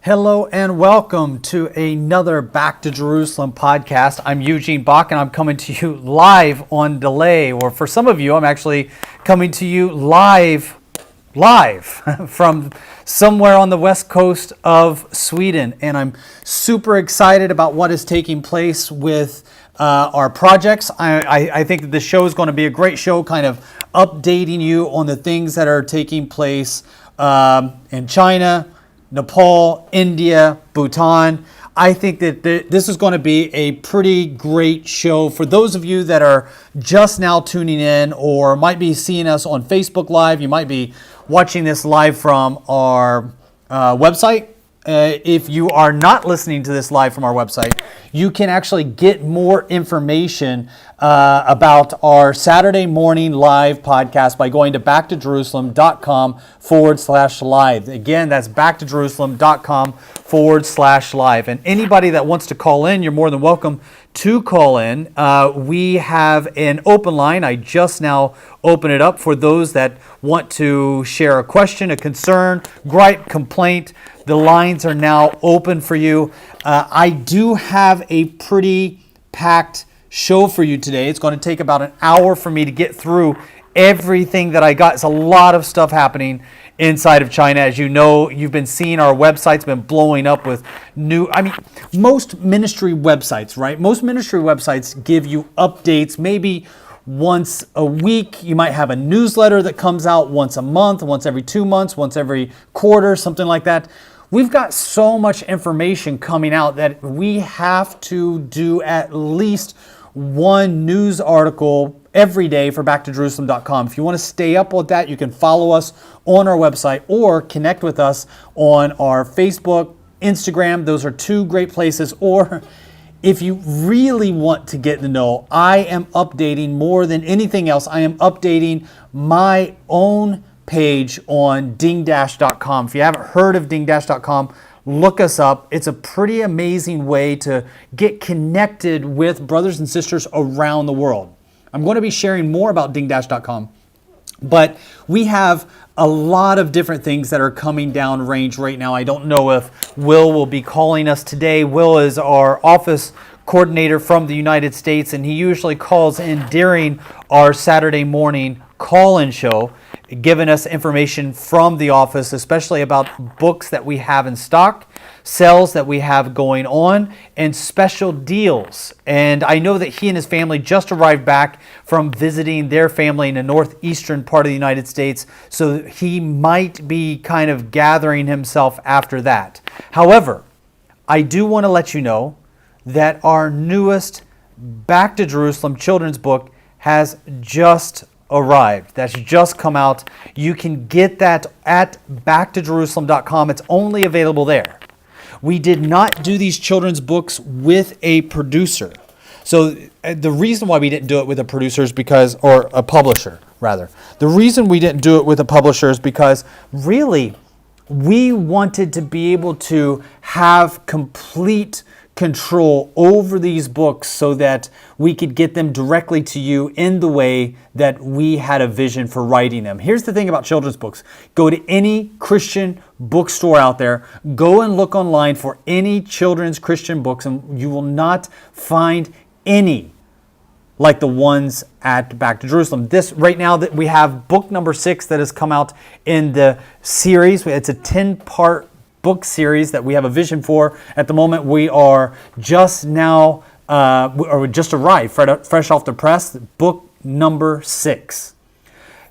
Hello and welcome to another Back to Jerusalem podcast. I'm Eugene Bach and I'm coming to you live on delay, or for some of you, I'm actually coming to you live from somewhere on the west coast of Sweden. And I'm super excited about what is taking place with our projects. I think that this show is going to be a great show, kind of updating you on the things that are taking place in China, Nepal, India, Bhutan. I think that this is going to be a pretty great show for those of you that are just now tuning in or might be seeing us on Facebook Live. You might be watching this live from our website. If you are not listening to this live from our website, you can actually get more information about our Saturday morning live podcast by going to backtojerusalem.com/live. Again, that's backtojerusalem.com/live. And anybody that wants to call in, you're more than welcome to call in. We have an open line. I just now open it up for those that want to share a question, a concern, gripe, complaint. The lines are now open for you. I do have a pretty packed show for you today. It's going to take about an hour for me to get through everything that I got. It's a lot of stuff happening inside of China. As you know, you've been seeing our website's been blowing up with most ministry websites, right? Most ministry websites give you updates maybe once a week. You might have a newsletter that comes out once a month, once every 2 months, once every quarter, something like that. We've got so much information coming out that we have to do at least one news article every day for backtojerusalem.com. If you want to stay up with that, you can follow us on our website or connect with us on our Facebook, Instagram. Those are two great places. Or if you really want to get to know, I am updating more than anything else. I am updating my own page on dingdash.com. If you haven't heard of dingdash.com, look us up. It's a pretty amazing way to get connected with brothers and sisters around the world. I'm going to be sharing more about dingdash.com, but we have a lot of different things that are coming down range right now. I don't know if Will be calling us today. Will is our office coordinator from the United States, and he usually calls in during our Saturday morning call-in show, giving us information from the office, especially about books that we have in stock, sales that we have going on, and special deals. And I know that he and his family just arrived back from visiting their family in the northeastern part of the United States, so he might be kind of gathering himself after that. However, I do want to let you know that our newest Back to Jerusalem children's book has just arrived. That's just come out. You can get that at backtojerusalem.com. It's only available there. We did not do these children's books with a producer. So the reason why we didn't do it with a producer is because, or a publisher rather. The reason we didn't do it with a publisher is because really we wanted to be able to have complete control over these books so that we could get them directly to you in the way that we had a vision for writing them. Here's the thing about children's books. Go to any Christian bookstore out there, go and look online for any children's Christian books, and you will not find any like the ones at Back to Jerusalem. This right now that we have book number 6 that has come out in the series. It's a 10-part book series that we have a vision for. At the moment, we are just now, or we just arrived fresh off the press, book number 6.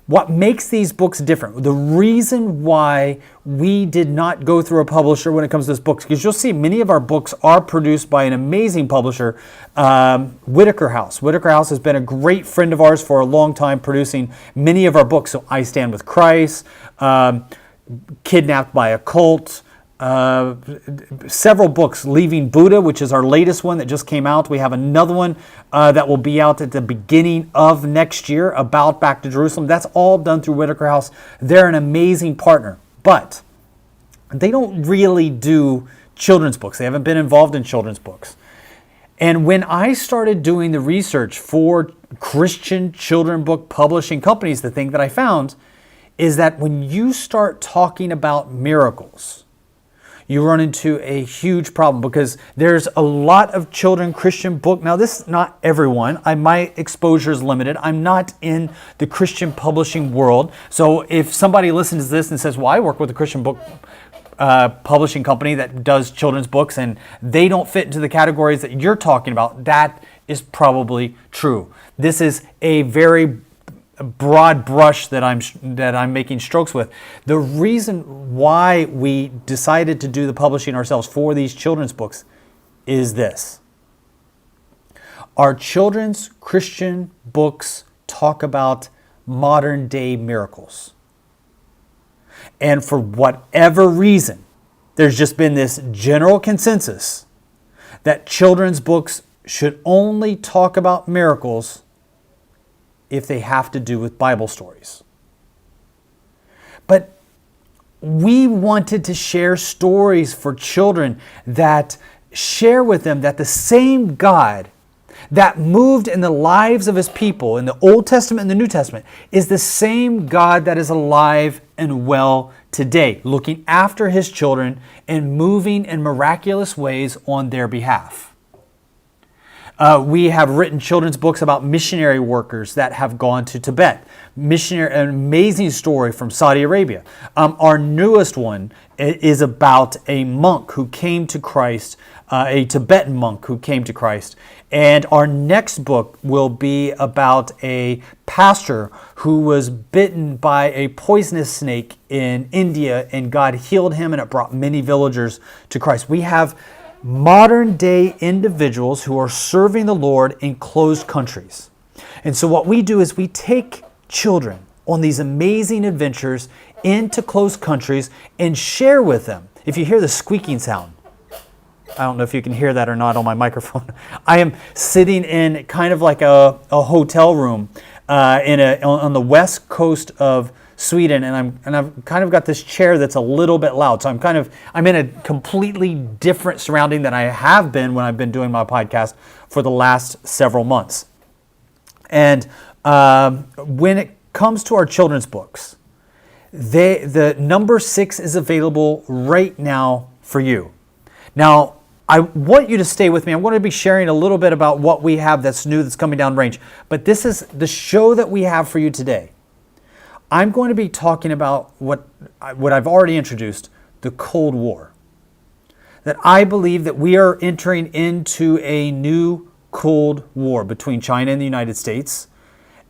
What makes these books different? The reason why we did not go through a publisher when it comes to this books, because you'll see many of our books are produced by an amazing publisher, Whitaker House. Whitaker House has been a great friend of ours for a long time, producing many of our books. So I Stand with Christ, Kidnapped by a Cult, several books, Leaving Buddha, which is our latest one that just came out. We have another one that will be out at the beginning of next year about Back to Jerusalem. That's all done through Whitaker House. They're an amazing partner, but they don't really do children's books. They haven't been involved in children's books. And when I started doing the research for Christian children book publishing companies, the thing that I found is that when you start talking about miracles, you run into a huge problem because there's a lot of children Christian book. Now, this is not everyone. My exposure is limited. I'm not in the Christian publishing world. So if somebody listens to this and says, well, I work with a Christian book publishing company that does children's books and they don't fit into the categories that you're talking about, that is probably true. This is a very broad brush that I'm making strokes with. The reason why we decided to do the publishing ourselves for these children's books is this. Our children's Christian books talk about modern day miracles. And for whatever reason, there's just been this general consensus that children's books should only talk about miracles if they have to do with Bible stories. But we wanted to share stories for children that share with them that the same God that moved in the lives of his people in the Old Testament and the New Testament is the same God that is alive and well today, looking after his children and moving in miraculous ways on their behalf. We have written children's books about missionary workers that have gone to Tibet. An amazing story from Saudi Arabia. Our newest one is about a monk who came to Christ, a Tibetan monk who came to Christ. And our next book will be about a pastor who was bitten by a poisonous snake in India, and God healed him, and it brought many villagers to Christ. We have modern day individuals who are serving the Lord in closed countries. And so what we do is we take children on these amazing adventures into closed countries and share with them. If you hear the squeaking sound, I don't know if you can hear that or not on my microphone. I am sitting in kind of like a hotel room on the west coast of Sweden, and I've kind of got this chair that's a little bit loud. So I'm in a completely different surrounding than I have been when I've been doing my podcast for the last several months. And when it comes to our children's books, the number 6 is available right now for you. Now, I want you to stay with me. I'm going to be sharing a little bit about what we have that's new, that's coming down range. But this is the show that we have for you today. I'm going to be talking about what I've already introduced, the Cold War. That I believe that we are entering into a new Cold War between China and the United States.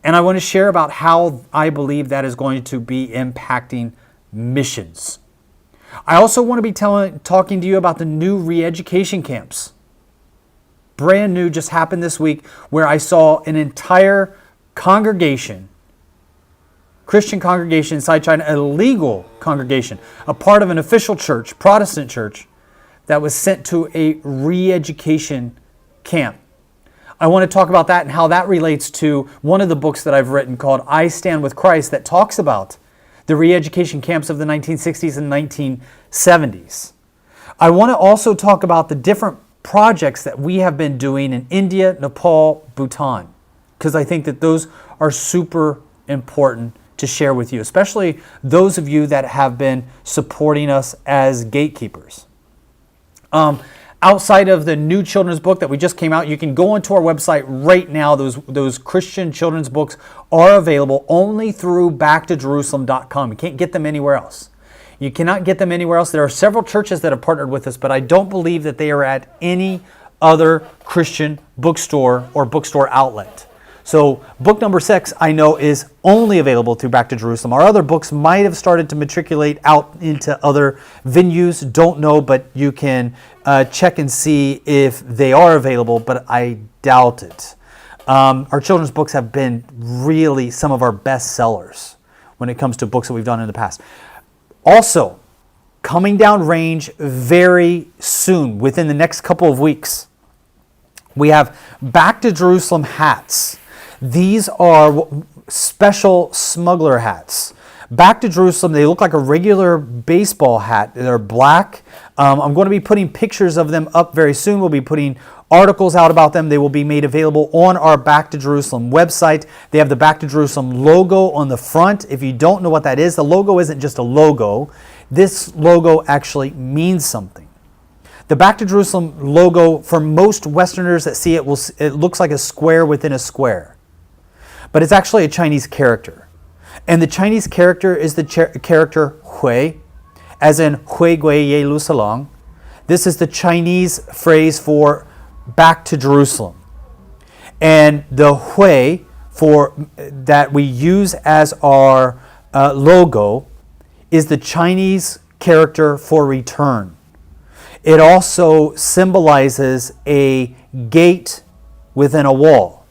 And I want to share about how I believe that is going to be impacting missions. I also want to be talking to you about the new re-education camps. Brand new, just happened this week, where I saw an entire congregation, Christian congregation inside China, a legal congregation, a part of an official church, Protestant church, that was sent to a re-education camp. I want to talk about that and how that relates to one of the books that I've written called I Stand with Christ, that talks about the re-education camps of the 1960s and 1970s. I want to also talk about the different projects that we have been doing in India, Nepal, Bhutan, because I think that those are super important to share with you, especially those of you that have been supporting us as gatekeepers. Outside of the new children's book that we just came out, you can go onto our website right now. Those Christian children's books are available only through backtojerusalem.com. You can't get them anywhere else. You cannot get them anywhere else. There are several churches that have partnered with us, but I don't believe that they are at any other Christian bookstore or bookstore outlet. So book number 6, I know, is only available through Back to Jerusalem. Our other books might have started to matriculate out into other venues. Don't know, but you can check and see if they are available, but I doubt it. Our children's books have been really some of our best sellers when it comes to books that we've done in the past. Also, coming down range very soon, within the next couple of weeks, we have Back to Jerusalem hats. These are special smuggler hats. Back to Jerusalem, they look like a regular baseball hat. They're black. I'm going to be putting pictures of them up very soon. We'll be putting articles out about them. They will be made available on our Back to Jerusalem website. They have the Back to Jerusalem logo on the front. If you don't know what that is, the logo isn't just a logo. This logo actually means something. The Back to Jerusalem logo, for most Westerners that see it, it looks like a square within a square. But it's actually a Chinese character. And the Chinese character is the character Hui, as in Hui Gui Ye Lu Salong. This is the Chinese phrase for back to Jerusalem. And the Hui that we use as our logo is the Chinese character for return. It also symbolizes a gate within a wall.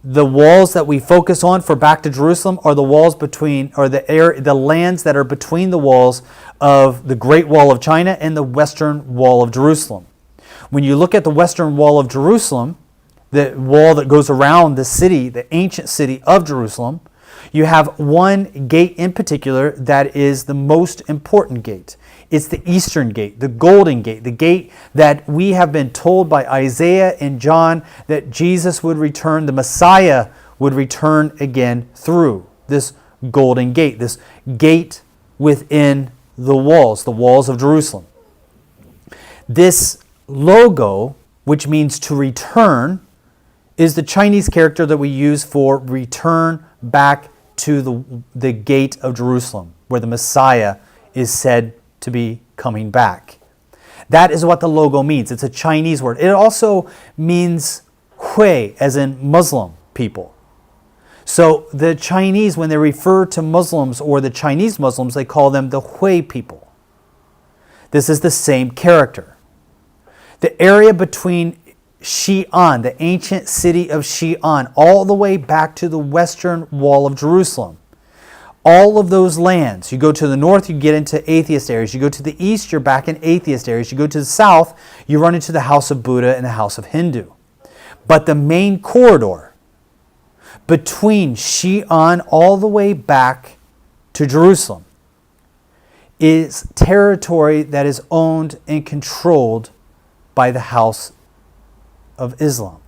The walls that we focus on for Back to Jerusalem are the walls between, or the lands that are between the walls of the Great Wall of China and the Western Wall of Jerusalem. When you look at the Western Wall of Jerusalem, the wall that goes around the city, the ancient city of Jerusalem, you have one gate in particular that is the most important gate. It's the Eastern Gate, the Golden Gate, the gate that we have been told by Isaiah and John that Jesus would return, the Messiah would return again through this Golden Gate, this gate within the walls of Jerusalem. This logo, which means to return, is the Chinese character that we use for return back to the gate of Jerusalem, where the Messiah is said to be coming back. That is what the logo means. It's a Chinese word. It also means Hui, as in Muslim people. So the Chinese, when they refer to Muslims or the Chinese Muslims, they call them the Hui people. This is the same character. The area between Xi'an, the ancient city of Xi'an, all the way back to the Western Wall of Jerusalem. All of those lands, you go to the north, you get into atheist areas. You go to the east, you're back in atheist areas. You go to the south, you run into the house of Buddha and the house of Hindu. But the main corridor between Xi'an all the way back to Jerusalem is territory that is owned and controlled by the house of Islam.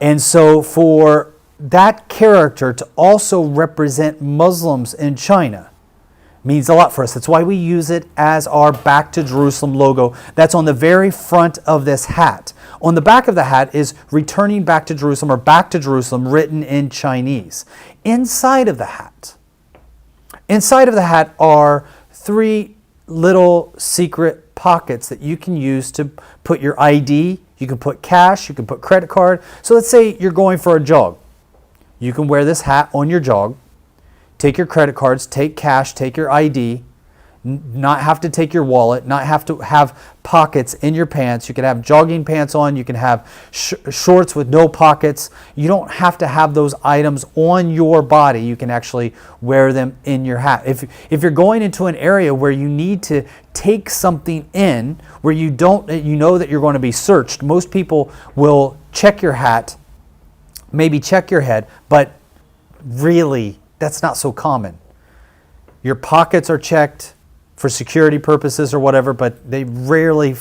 And so for that character to also represent Muslims in China means a lot for us. That's why we use it as our Back to Jerusalem logo. That's on the very front of this hat. On the back of the hat is returning back to Jerusalem, or Back to Jerusalem, written in Chinese. Inside of the hat are three little secret pockets that you can use to put your ID. You can put cash, you can put credit card. So let's say you're going for a jog. You can wear this hat on your jog, take your credit cards, take cash, take your ID, not have to take your wallet, not have to have pockets in your pants. You can have jogging pants on, you can have shorts with no pockets. You don't have to have those items on your body. You can actually wear them in your hat. If you're going into an area where you need to take something in, where you know that you're going to be searched, most people will check your hat, maybe check your head, but really, that's not so common. Your pockets are checked for security purposes or whatever, but they rarely,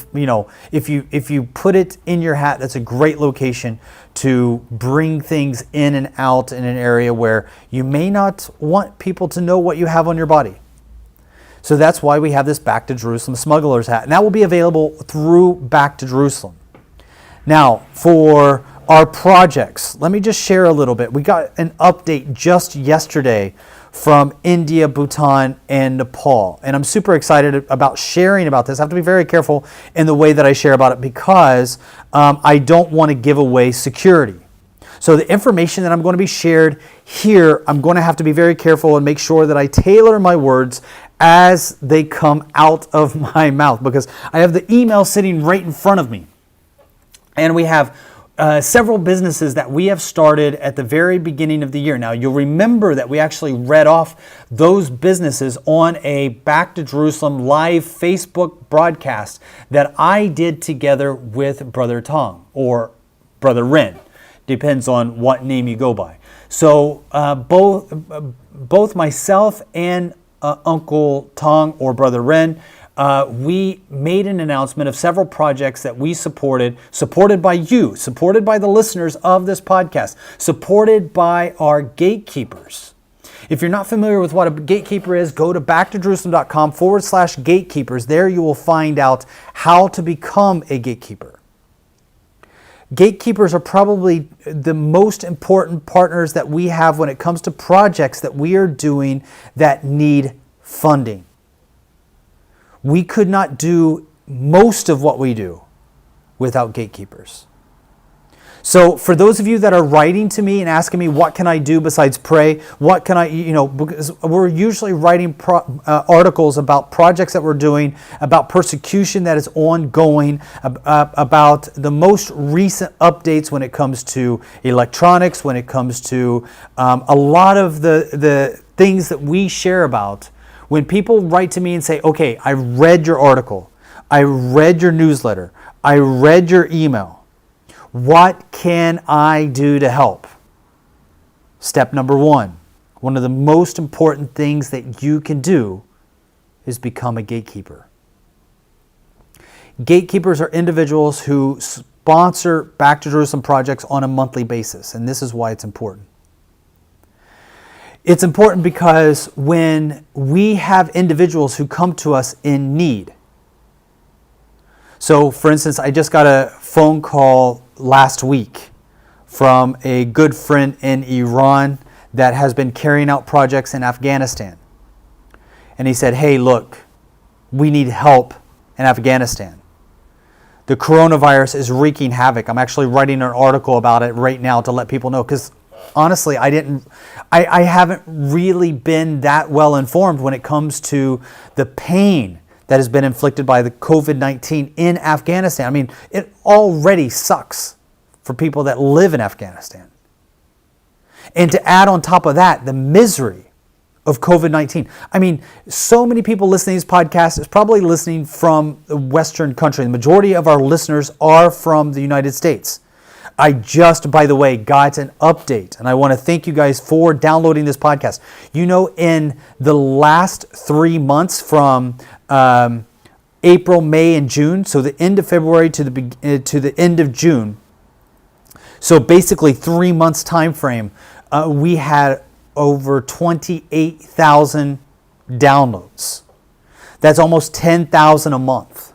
if you put it in your hat, that's a great location to bring things in and out in an area where you may not want people to know what you have on your body. So that's why we have this Back to Jerusalem smuggler's hat, and that will be available through Back to Jerusalem. Now, for our projects, let me just share a little bit. We got an update just yesterday from India, Bhutan, and Nepal. And I'm super excited about sharing about this. I have to be very careful in the way that I share about it because I don't want to give away security. So the information that I'm going to be shared here, I'm going to have to be very careful and make sure that I tailor my words as they come out of my mouth, because I have the email sitting right in front of me. And we have several businesses that we have started at the very beginning of the year. Now, you'll remember that we actually read off those businesses on a Back to Jerusalem live Facebook broadcast that I did together with Brother Tong or Brother Ren. Depends on what name you go by. So both myself and Uncle Tong or Brother Ren, we made an announcement of several projects that we supported by you, supported by the listeners of this podcast, supported by our gatekeepers. If you're not familiar with what a gatekeeper is, go to backtojerusalem.com/gatekeepers. There you will find out how to become a gatekeeper. Gatekeepers are probably the most important partners that we have when it comes to projects that we are doing that need funding. We could not do most of what we do without gatekeepers. So for those of you that are writing to me and asking me, what can I do besides pray? What can I, because we're usually writing articles about projects that we're doing, about persecution that is ongoing, about the most recent updates when it comes to electronics, when it comes to a lot of the things that we share about. When people write to me and say, okay, I read your article, I read your newsletter, I read your email. What can I do to help? Step number one of the most important things that you can do is become a gatekeeper. Gatekeepers are individuals who sponsor Back to Jerusalem projects on a monthly basis, and this is why it's important. It's important because when we have individuals who come to us in need. So, for instance, I just got a phone call last week from a good friend in Iran that has been carrying out projects in Afghanistan. And he said, hey, look, we need help in Afghanistan. The coronavirus is wreaking havoc. I'm actually writing an article about it right now to let people know, because honestly, I haven't really been that well informed when it comes to the pain that has been inflicted by the COVID-19 in Afghanistan. I mean, it already sucks for people that live in Afghanistan. And to add on top of that, the misery of COVID-19. I mean, so many people listening to these podcasts is probably listening from the Western country. The majority of our listeners are from the United States. I just, by the way, got an update, and I want to thank you guys for downloading this podcast. In the last 3 months from April, May, and June, so the end of February to the end of June, so basically 3 months time frame, we had over 28,000 downloads. That's almost 10,000 a month.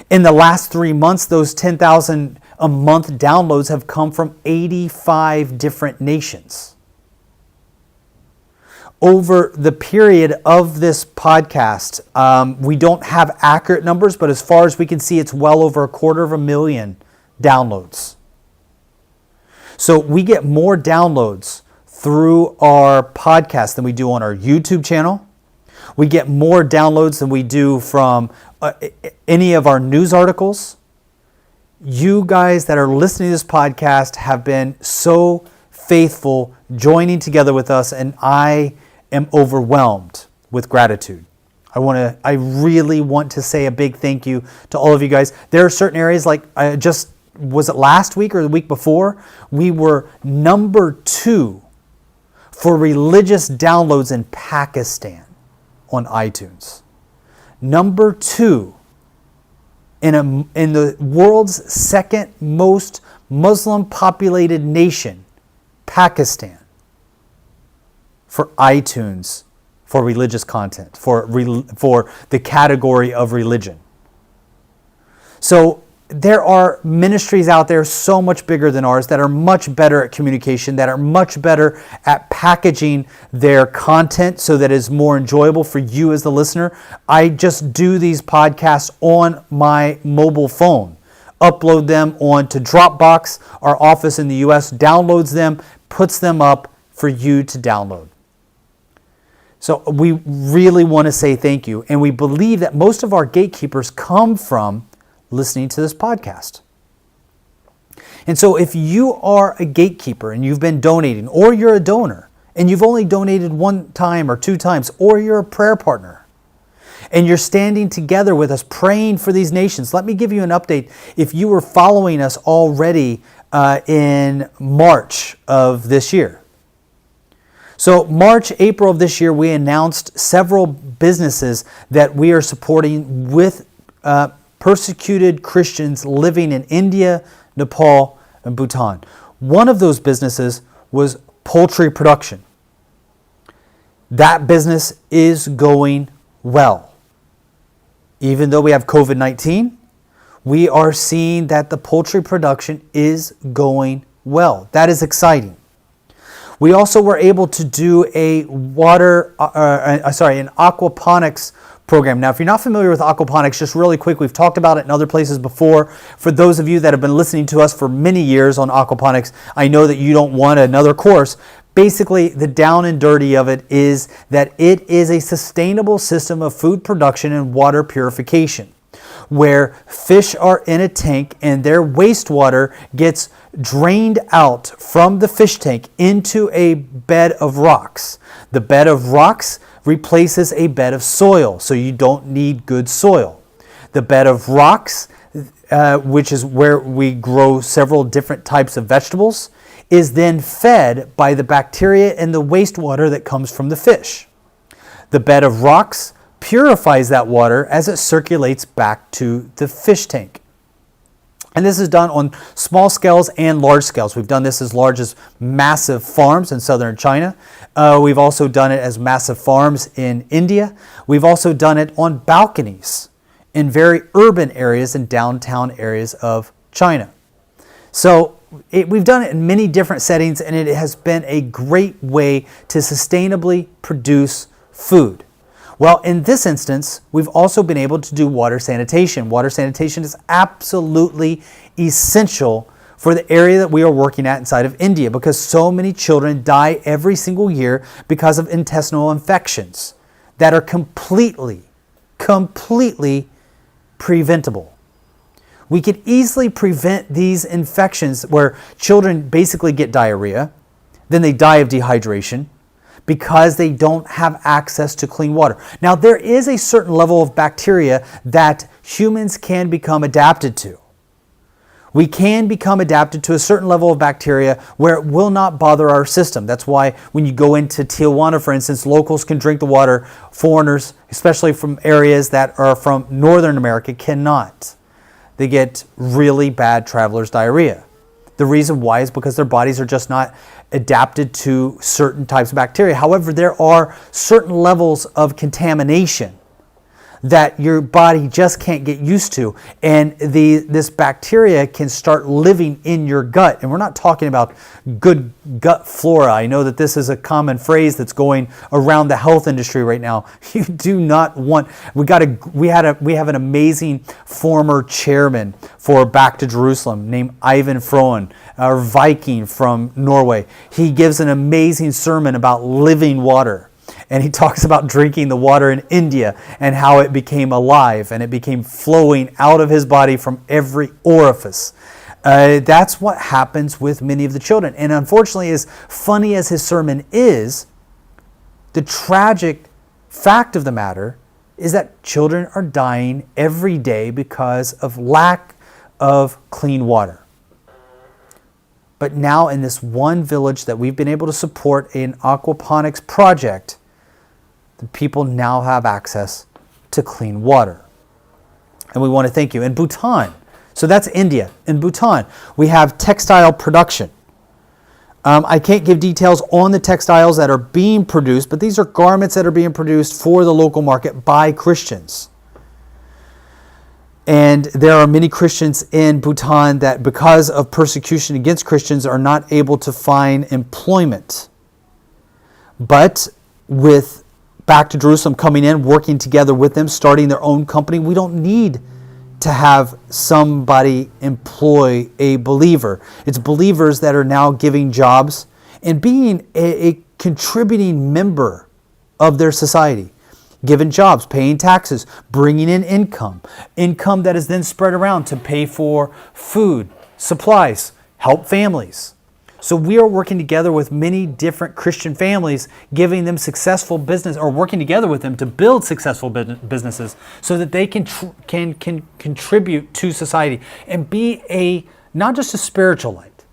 In the last 3 months, those 10,000 a month downloads have come from 85 different nations. Over the period of this podcast, we don't have accurate numbers, but as far as we can see, it's well over 250,000 downloads. So we get more downloads through our podcast than we do on our YouTube channel. We get more downloads than we do from any of our news articles. You guys that are listening to this podcast have been so faithful joining together with us, and I am overwhelmed with gratitude. I really want to say a big thank you to all of you guys. There are certain areas, like was it last week or the week before? We were number 2 for religious downloads in Pakistan on iTunes. Number 2 in the world's second most Muslim populated nation, Pakistan, for iTunes for religious content, for the category of religion. So there are ministries out there so much bigger than ours that are much better at communication, that are much better at packaging their content so that it's more enjoyable for you as the listener. I just do these podcasts on my mobile phone, upload them onto Dropbox. Our office in the US downloads them, puts them up for you to download. So we really want to say thank you. And we believe that most of our gatekeepers come from listening to this podcast. And so if you are a gatekeeper and you've been donating, or you're a donor and you've only donated 1 time or 2 times, or you're a prayer partner And you're standing together with us, praying for these nations. Let me give you an update. If you were following us already in March of this year. So March, April of this year, we announced several businesses that we are supporting with persecuted Christians living in India, Nepal, and Bhutan. One of those businesses was Poultry Production. That business is going well. Even though we have COVID-19, we are seeing that the poultry production is going well. That is exciting. We also were able to do an aquaponics program. Now, if you're not familiar with aquaponics, just really quick, we've talked about it in other places before. For those of you that have been listening to us for many years on aquaponics, I know that you don't want another course. Basically, the down and dirty of it is that it is a sustainable system of food production and water purification, where fish are in a tank and their wastewater gets drained out from the fish tank into a bed of rocks. The bed of rocks replaces a bed of soil, so you don't need good soil. The bed of rocks, which is where we grow several different types of vegetables, is then fed by the bacteria and the wastewater that comes from the fish. The bed of rocks purifies that water as it circulates back to the fish tank. And this is done on small scales and large scales. We've done this as large as massive farms in southern China. We've also done it as massive farms in India. We've also done it on balconies in very urban areas and downtown areas of China. So we've done it in many different settings, and it has been a great way to sustainably produce food. Well, in this instance, we've also been able to do water sanitation. Water sanitation is absolutely essential for the area that we are working at inside of India, because so many children die every single year because of intestinal infections that are completely preventable. We could easily prevent these infections where children basically get diarrhea, then they die of dehydration, because they don't have access to clean water. Now, there is a certain level of bacteria that humans can become adapted to. We can become adapted to a certain level of bacteria where it will not bother our system. That's why when you go into Tijuana, for instance, locals can drink the water. Foreigners, especially from areas that are from Northern America, cannot. They get really bad traveler's diarrhea. The reason why is because their bodies are just not adapted to certain types of bacteria. However, there are certain levels of contamination that your body just can't get used to. And this bacteria can start living in your gut. And we're not talking about good gut flora. I know that this is a common phrase that's going around the health industry right now. You do not want, we have an amazing former chairman for Back to Jerusalem named Ivan Froen, a Viking from Norway. He gives an amazing sermon about living water. And he talks about drinking the water in India and how it became alive and it became flowing out of his body from every orifice. That's what happens with many of the children. And unfortunately, as funny as his sermon is, the tragic fact of the matter is that children are dying every day because of lack of clean water. But now in this one village that we've been able to support an aquaponics project, the people now have access to clean water. And we want to thank you. In Bhutan, so that's India. In Bhutan, we have Textile Production. I can't give details on the textiles that are being produced, but these are garments that are being produced for the local market by Christians. And there are many Christians in Bhutan that, because of persecution against Christians, are not able to find employment. But with Back to Jerusalem coming in, working together with them, starting their own company, we don't need to have somebody employ a believer. It's believers that are now giving jobs and being a contributing member of their society. Given jobs, paying taxes, bringing in income that is then spread around to pay for food, supplies, help families. So we are working together with many different Christian families, giving them successful business, or working together with them to build successful businesses so that they can contribute to society and be not just a spiritual light,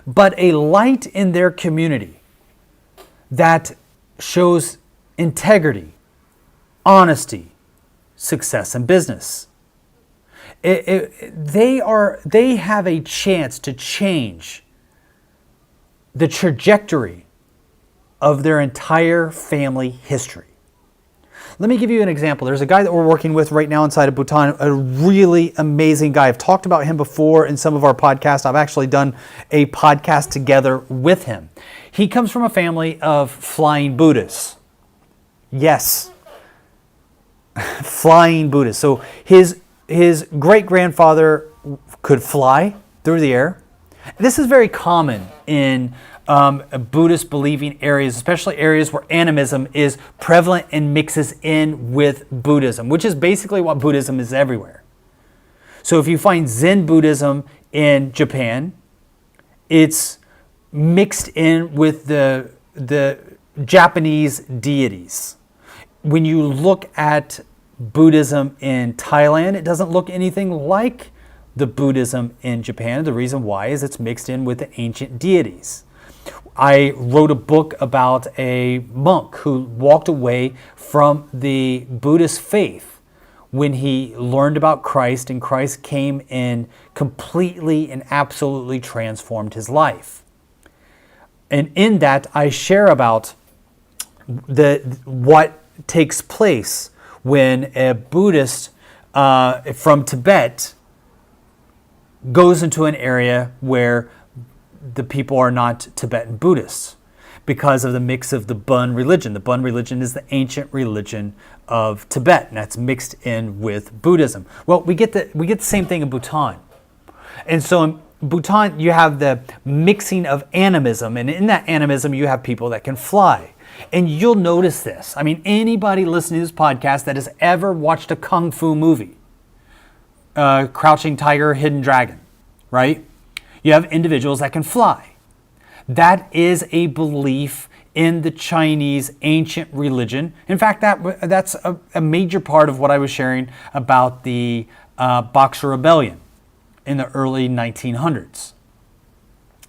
but a light in their community that shows integrity, honesty, success in business. They have a chance to change the trajectory of their entire family history. Let me give you an example. There's a guy that we're working with right now inside of Bhutan, a really amazing guy. I've talked about him before in some of our podcasts. I've actually done a podcast together with him. He comes from a family of flying Buddhists. Yes, flying Buddhists. So his great-grandfather could fly through the air. This is very common in Buddhist believing areas, especially areas where animism is prevalent and mixes in with Buddhism, which is basically what Buddhism is everywhere. So if you find Zen Buddhism in Japan, it's mixed in with the Japanese deities. When you look at Buddhism in Thailand, it doesn't look anything like the Buddhism in Japan. The reason why is it's mixed in with the ancient deities. I wrote a book about a monk who walked away from the Buddhist faith when he learned about Christ, and Christ came and completely and absolutely transformed his life. And in that, I share about what takes place when a Buddhist from Tibet goes into an area where the people are not Tibetan Buddhists because of the mix of the Bun religion. The Bun religion is the ancient religion of Tibet, and that's mixed in with Buddhism. Well, we get the same thing in Bhutan. And so in Bhutan, you have the mixing of animism, and in that animism, you have people that can fly. And you'll notice this. I mean, anybody listening to this podcast that has ever watched a Kung Fu movie, Crouching Tiger, Hidden Dragon, right? You have individuals that can fly. That is a belief in the Chinese ancient religion. In fact, that's a major part of what I was sharing about the Boxer Rebellion in the early 1900s.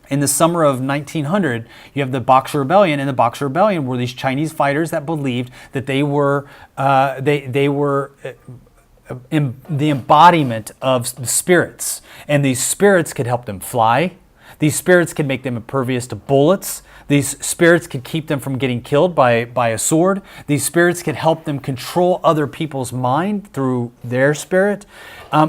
In the summer of 1900, you have the Boxer Rebellion, and the Boxer Rebellion were these Chinese fighters that believed that they were the embodiment of the spirits, and these spirits could help them fly. These spirits could make them impervious to bullets. These spirits could keep them from getting killed by a sword. These spirits could help them control other people's mind through their spirit.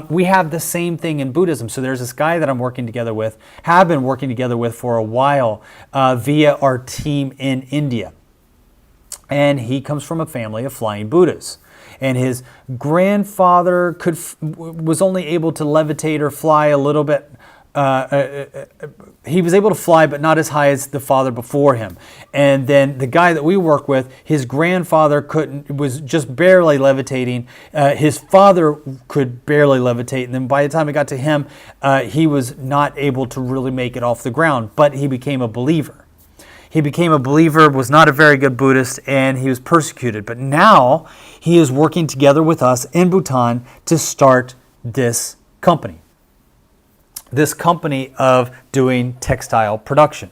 We have the same thing in Buddhism. So there's this guy that I'm working together with, have been working together with for a while via our team in India. And he comes from a family of flying Buddhas. And his grandfather was only able to levitate or fly a little bit. He was able to fly, but not as high as the father before him. And then the guy that we work with, his grandfather was just barely levitating. His father could barely levitate. And then by the time it got to him, he was not able to really make it off the ground, but he became a believer. He became a believer, was not a very good Buddhist, and he was persecuted. But now he is working together with us in Bhutan to start this company. This company of doing textile production.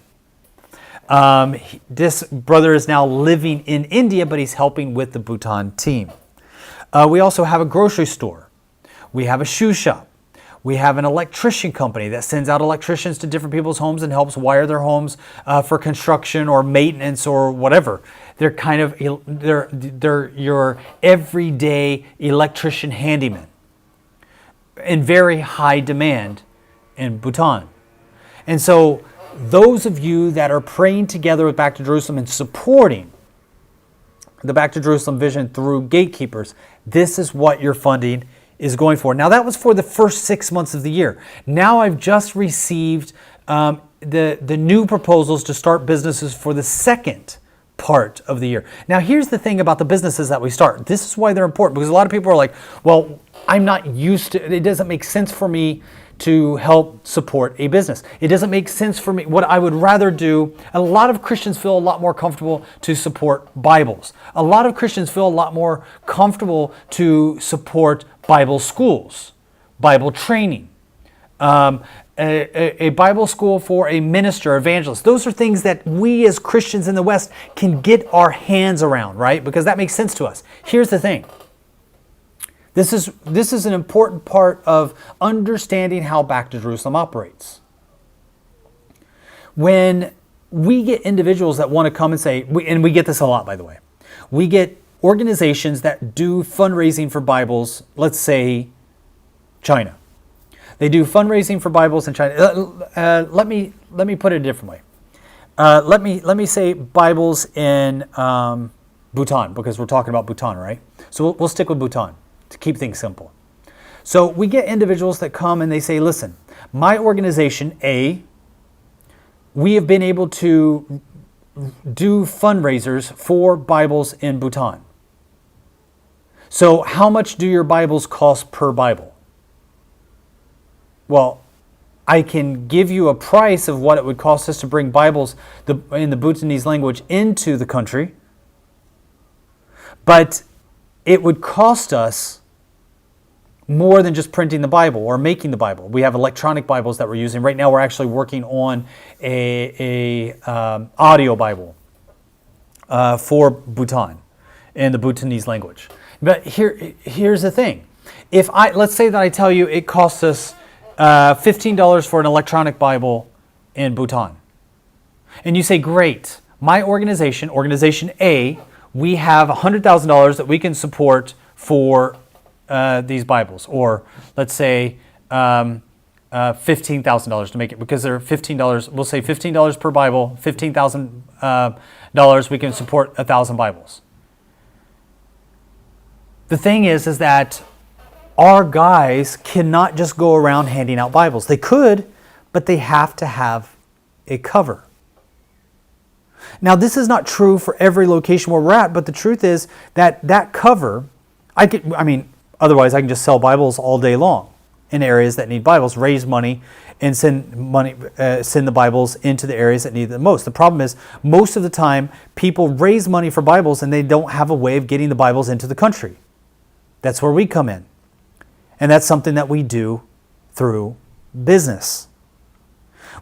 This brother is now living in India, but he's helping with the Bhutan team. We also have a grocery store. We have a shoe shop. We have an electrician company that sends out electricians to different people's homes and helps wire their homes for construction or maintenance or whatever. They're they're your everyday electrician handyman in very high demand in Bhutan. And so those of you that are praying together with Back to Jerusalem and supporting the Back to Jerusalem vision through Gatekeepers, this is what your funding is going for. Now that was for the first 6 months of the year. Now I've just received the new proposals to start businesses for the second part of the year. Now here's the thing about the businesses that we start. This is why they're important, because a lot of people are like, well, I'm not used to, it doesn't make sense for me to help support a business. It doesn't make sense for me. What I would rather do, a lot of Christians feel a lot more comfortable to support Bibles. A lot of Christians feel a lot more comfortable to support Bible schools, Bible training, a Bible school for a minister, evangelist. Those are things that we as Christians in the West can get our hands around, right? Because that makes sense to us. Here's the thing. This is an important part of understanding how Back to Jerusalem operates. When we get individuals that want to come and say, and we get this a lot, by the way, we get organizations that do fundraising for Bibles, let's say China. They do fundraising for Bibles in China. Let me put it a different way. Let me say Bibles in Bhutan, because we're talking about Bhutan, right? So we'll stick with Bhutan to keep things simple. So we get individuals that come and they say, listen, my organization, A, we have been able to do fundraisers for Bibles in Bhutan. So how much do your Bibles cost per Bible? Well, I can give you a price of what it would cost us to bring Bibles in the Bhutanese language into the country, but it would cost us more than just printing the Bible or making the Bible. We have electronic Bibles that we're using. Right now we're actually working on a audio Bible for Bhutan in the Bhutanese language. But here's the thing. Let's say that I tell you it costs us $15 for an electronic Bible in Bhutan. And you say, great, my organization A, we have $100,000 that we can support for these Bibles. Or let's say $15,000 to make it, because they're $15, we'll say $15 per Bible, $15,000, we can support 1,000 Bibles. The thing is that our guys cannot just go around handing out Bibles. They could, but they have to have a cover. Now, this is not true for every location where we're at, but the truth is that cover, otherwise I can just sell Bibles all day long in areas that need Bibles, raise money, and send the Bibles into the areas that need it the most. The problem is, most of the time, people raise money for Bibles and they don't have a way of getting the Bibles into the country. That's where we come in. And that's something that we do through business.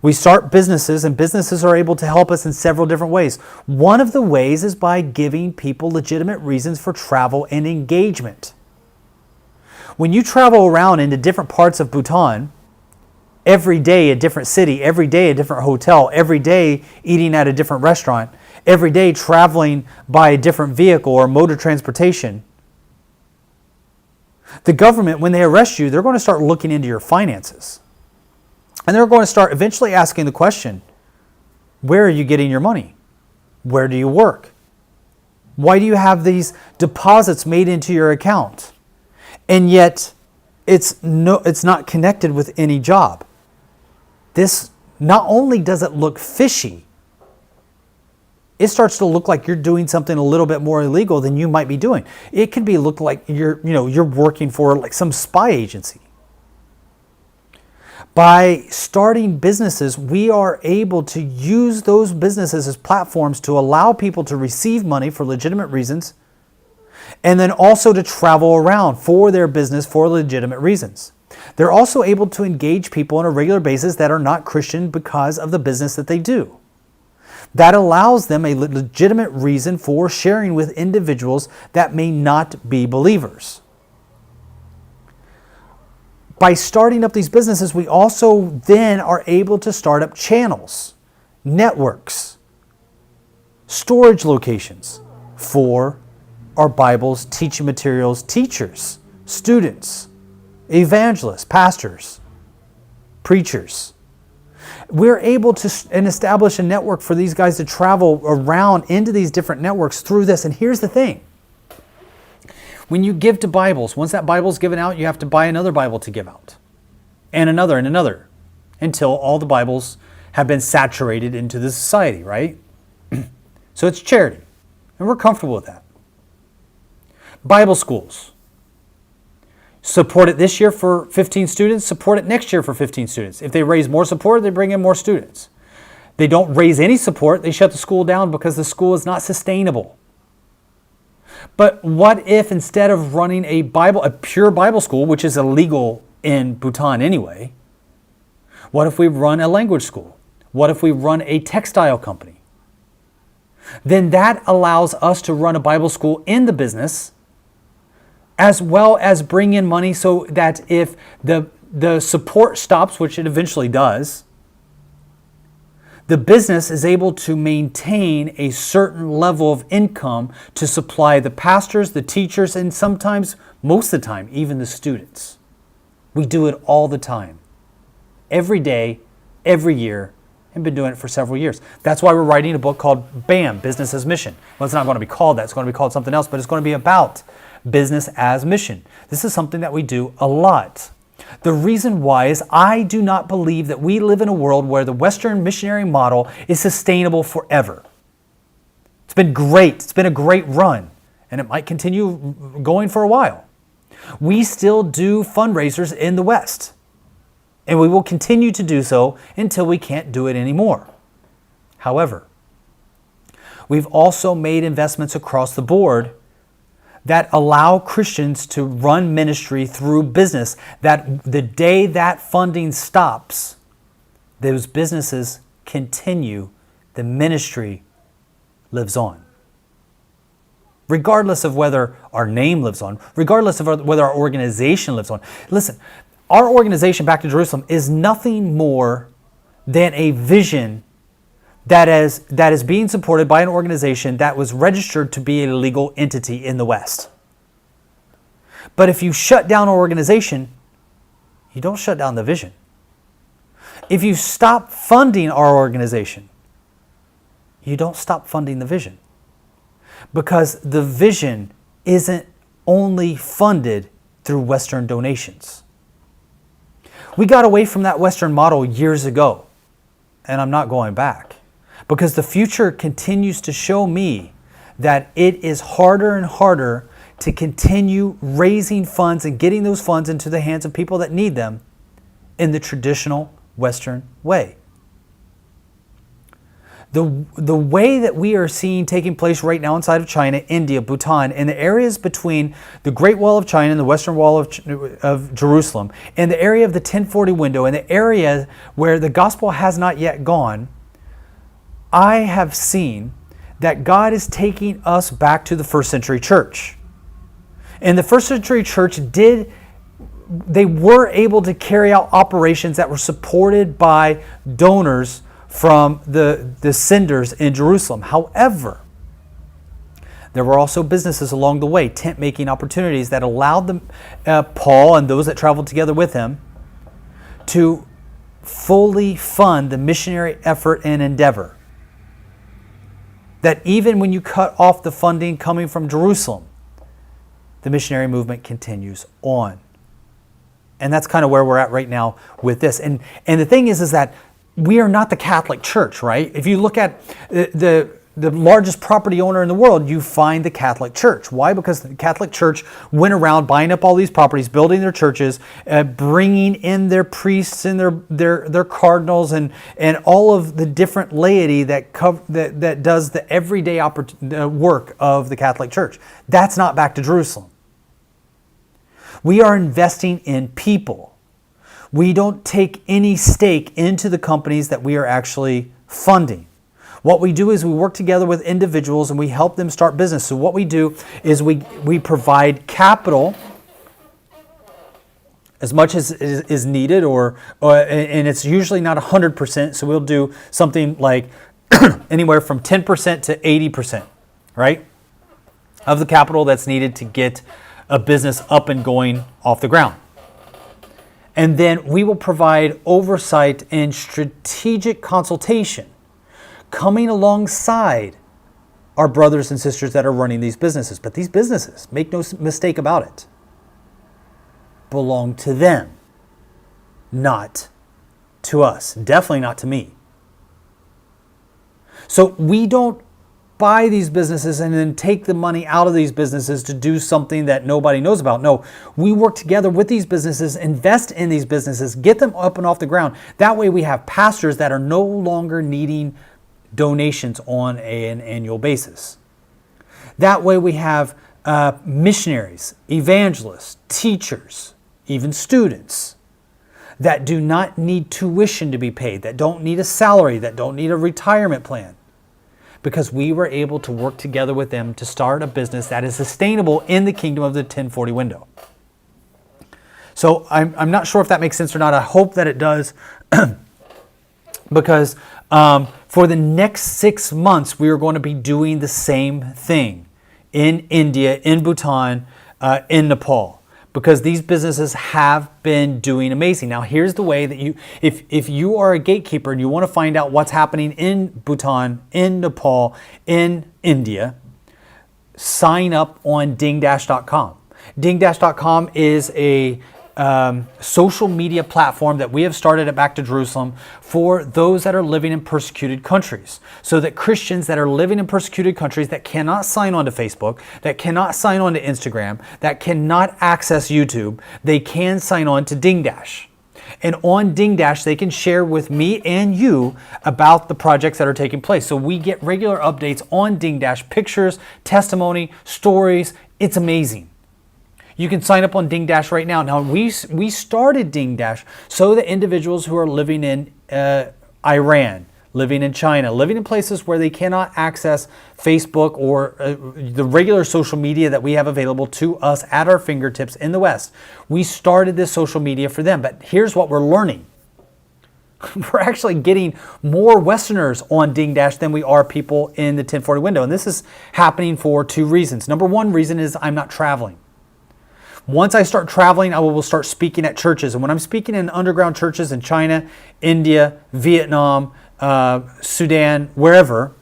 We start businesses, and businesses are able to help us in several different ways. One of the ways is by giving people legitimate reasons for travel and engagement. When you travel around into different parts of Bhutan, every day a different city, every day a different hotel, every day eating at a different restaurant, every day traveling by a different vehicle or mode of transportation, the government, when they arrest you, they're going to start looking into your finances. And they're going to start eventually asking the question, where are you getting your money? Where do you work? Why do you have these deposits made into your account? And yet, it's not connected with any job. This, not only does it look fishy, it starts to look like you're doing something a little bit more illegal than you might be doing. It could look like you're working for like some spy agency. By starting businesses, we are able to use those businesses as platforms to allow people to receive money for legitimate reasons, and then also to travel around for their business for legitimate reasons. They're also able to engage people on a regular basis that are not Christian because of the business that they do. That allows them a legitimate reason for sharing with individuals that may not be believers. By starting up these businesses, we also then are able to start up channels, networks, storage locations for our Bibles, teaching materials, teachers, students, evangelists, pastors, preachers. We're able to establish a network for these guys to travel around into these different networks through this. And here's the thing. When you give to Bibles, once that Bible's given out, you have to buy another Bible to give out. And another, until all the Bibles have been saturated into the society, right? So it's charity. And we're comfortable with that. Bible schools. Support it this year for 15 students, support it next year for 15 students. If they raise more support, they bring in more students. They don't raise any support, they shut the school down because the school is not sustainable. But what if instead of running a pure Bible school, which is illegal in Bhutan anyway, what if we run a language school? What if we run a textile company? Then that allows us to run a Bible school in the business, as well as bring in money so that if the support stops, which it eventually does, the business is able to maintain a certain level of income to supply the pastors, the teachers, and sometimes, most of the time, even the students. We do it all the time. Every day, every year, and been doing it for several years. That's why we're writing a book called BAM, Business as Mission. Well, it's not going to be called that. It's going to be called something else, but it's going to be about business as mission. This is something that we do a lot. The reason why is I do not believe that we live in a world where the Western missionary model is sustainable forever. It's been great. It's been a great run, and it might continue going for a while. We still do fundraisers in the West, and we will continue to do so until we can't do it anymore. However, we've also made investments across the board that allow Christians to run ministry through business, that the day that funding stops, those businesses continue, the ministry lives on. Regardless of whether our name lives on, regardless of whether our organization lives on. Listen, our organization, Back to Jerusalem, is nothing more than a vision that is being supported by an organization that was registered to be a legal entity in the West. But if you shut down an organization, you don't shut down the vision. If you stop funding our organization, you don't stop funding the vision. Because the vision isn't only funded through Western donations. We got away from that Western model years ago, and I'm not going back. Because the future continues to show me that it is harder and harder to continue raising funds and getting those funds into the hands of people that need them in the traditional Western way. The way that we are seeing taking place right now inside of China, India, Bhutan, and the areas between the Great Wall of China and the Western Wall of Jerusalem, and the area of the 1040 window, and the area where the gospel has not yet gone, I have seen that God is taking us back to the first century church. And the first century church they were able to carry out operations that were supported by donors from the senders in Jerusalem. However, there were also businesses along the way, tent-making opportunities that allowed Paul and those that traveled together with him to fully fund the missionary effort and endeavor. That even when you cut off the funding coming from Jerusalem, the missionary movement continues on. And that's kind of where we're at right now with this. And the thing is that we are not the Catholic Church, right? If you look at the largest property owner in the world, you find the Catholic Church. Why? Because the Catholic Church went around buying up all these properties, building their churches, bringing in their priests and their cardinals and all of the different laity that does the everyday work of the Catholic Church. That's not Back to Jerusalem. We are investing in people. We don't take any stake into the companies that we are actually funding. What we do is we work together with individuals and we help them start business. So what we do is we provide capital as much as is needed, and it's usually not 100%. So we'll do something like anywhere from 10% to 80%, right, of the capital that's needed to get a business up and going off the ground. And then we will provide oversight and strategic consultation coming alongside our brothers and sisters that are running these businesses. But these businesses, make no mistake about it, belong to them, not to us. Definitely not to me. So we don't buy these businesses and then take the money out of these businesses to do something that nobody knows about. No, we work together with these businesses, invest in these businesses, get them up and off the ground. That way we have pastors that are no longer needing donations on an annual basis. That way we have missionaries, evangelists, teachers, even students that do not need tuition to be paid, that don't need a salary, that don't need a retirement plan, because we were able to work together with them to start a business that is sustainable in the kingdom of the 1040 window. So I'm not sure if that makes sense or not. I hope that it does, because for the next 6 months, we are going to be doing the same thing in India, in Bhutan, in Nepal, because these businesses have been doing amazing. Now, here's the way that if you are a gatekeeper and you want to find out what's happening in Bhutan, in Nepal, in India, sign up on dingdash.com. Dingdash.com is a social media platform that we have started at Back to Jerusalem for those that are living in persecuted countries, so that Christians that are living in persecuted countries that cannot sign on to Facebook, that cannot sign on to Instagram, that cannot access YouTube, they can sign on to Dingdash. And on Dingdash, they can share with me and you about the projects that are taking place. So we get regular updates on Dingdash, pictures, testimony, stories. It's amazing. You can sign up on Dingdash right now. Now, we started Dingdash so that individuals who are living in Iran, living in China, living in places where they cannot access Facebook or the regular social media that we have available to us at our fingertips in the West. We started this social media for them. But here's what we're learning. We're actually getting more Westerners on Dingdash than we are people in the 1040 window. And this is happening for 2 reasons. Number 1 reason is I'm not traveling. Once I start traveling, I will start speaking at churches. And when I'm speaking in underground churches in China, India, Vietnam, Sudan, wherever,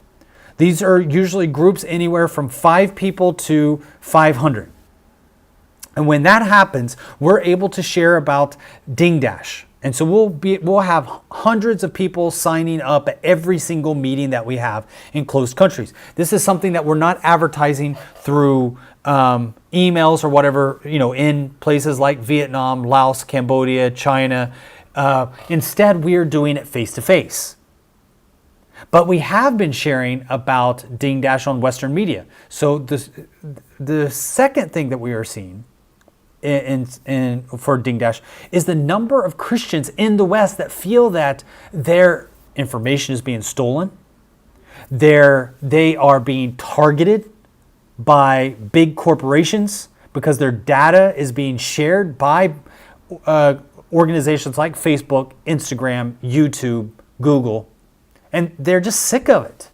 these are usually groups anywhere from 5 people to 500. And when that happens, we're able to share about Dingdash. And so we'll have hundreds of people signing up at every single meeting that we have in closed countries. This is something that we're not advertising through emails or whatever, in places like Vietnam, Laos, Cambodia, China. Instead, we are doing it face to face. But we have been sharing about Dingdash on Western media. So the second thing that we are seeing for Dingdash is the number of Christians in the West that feel that their information is being stolen. They are being targeted by big corporations because their data is being shared by organizations like Facebook, Instagram, YouTube, Google, and they're just sick of it.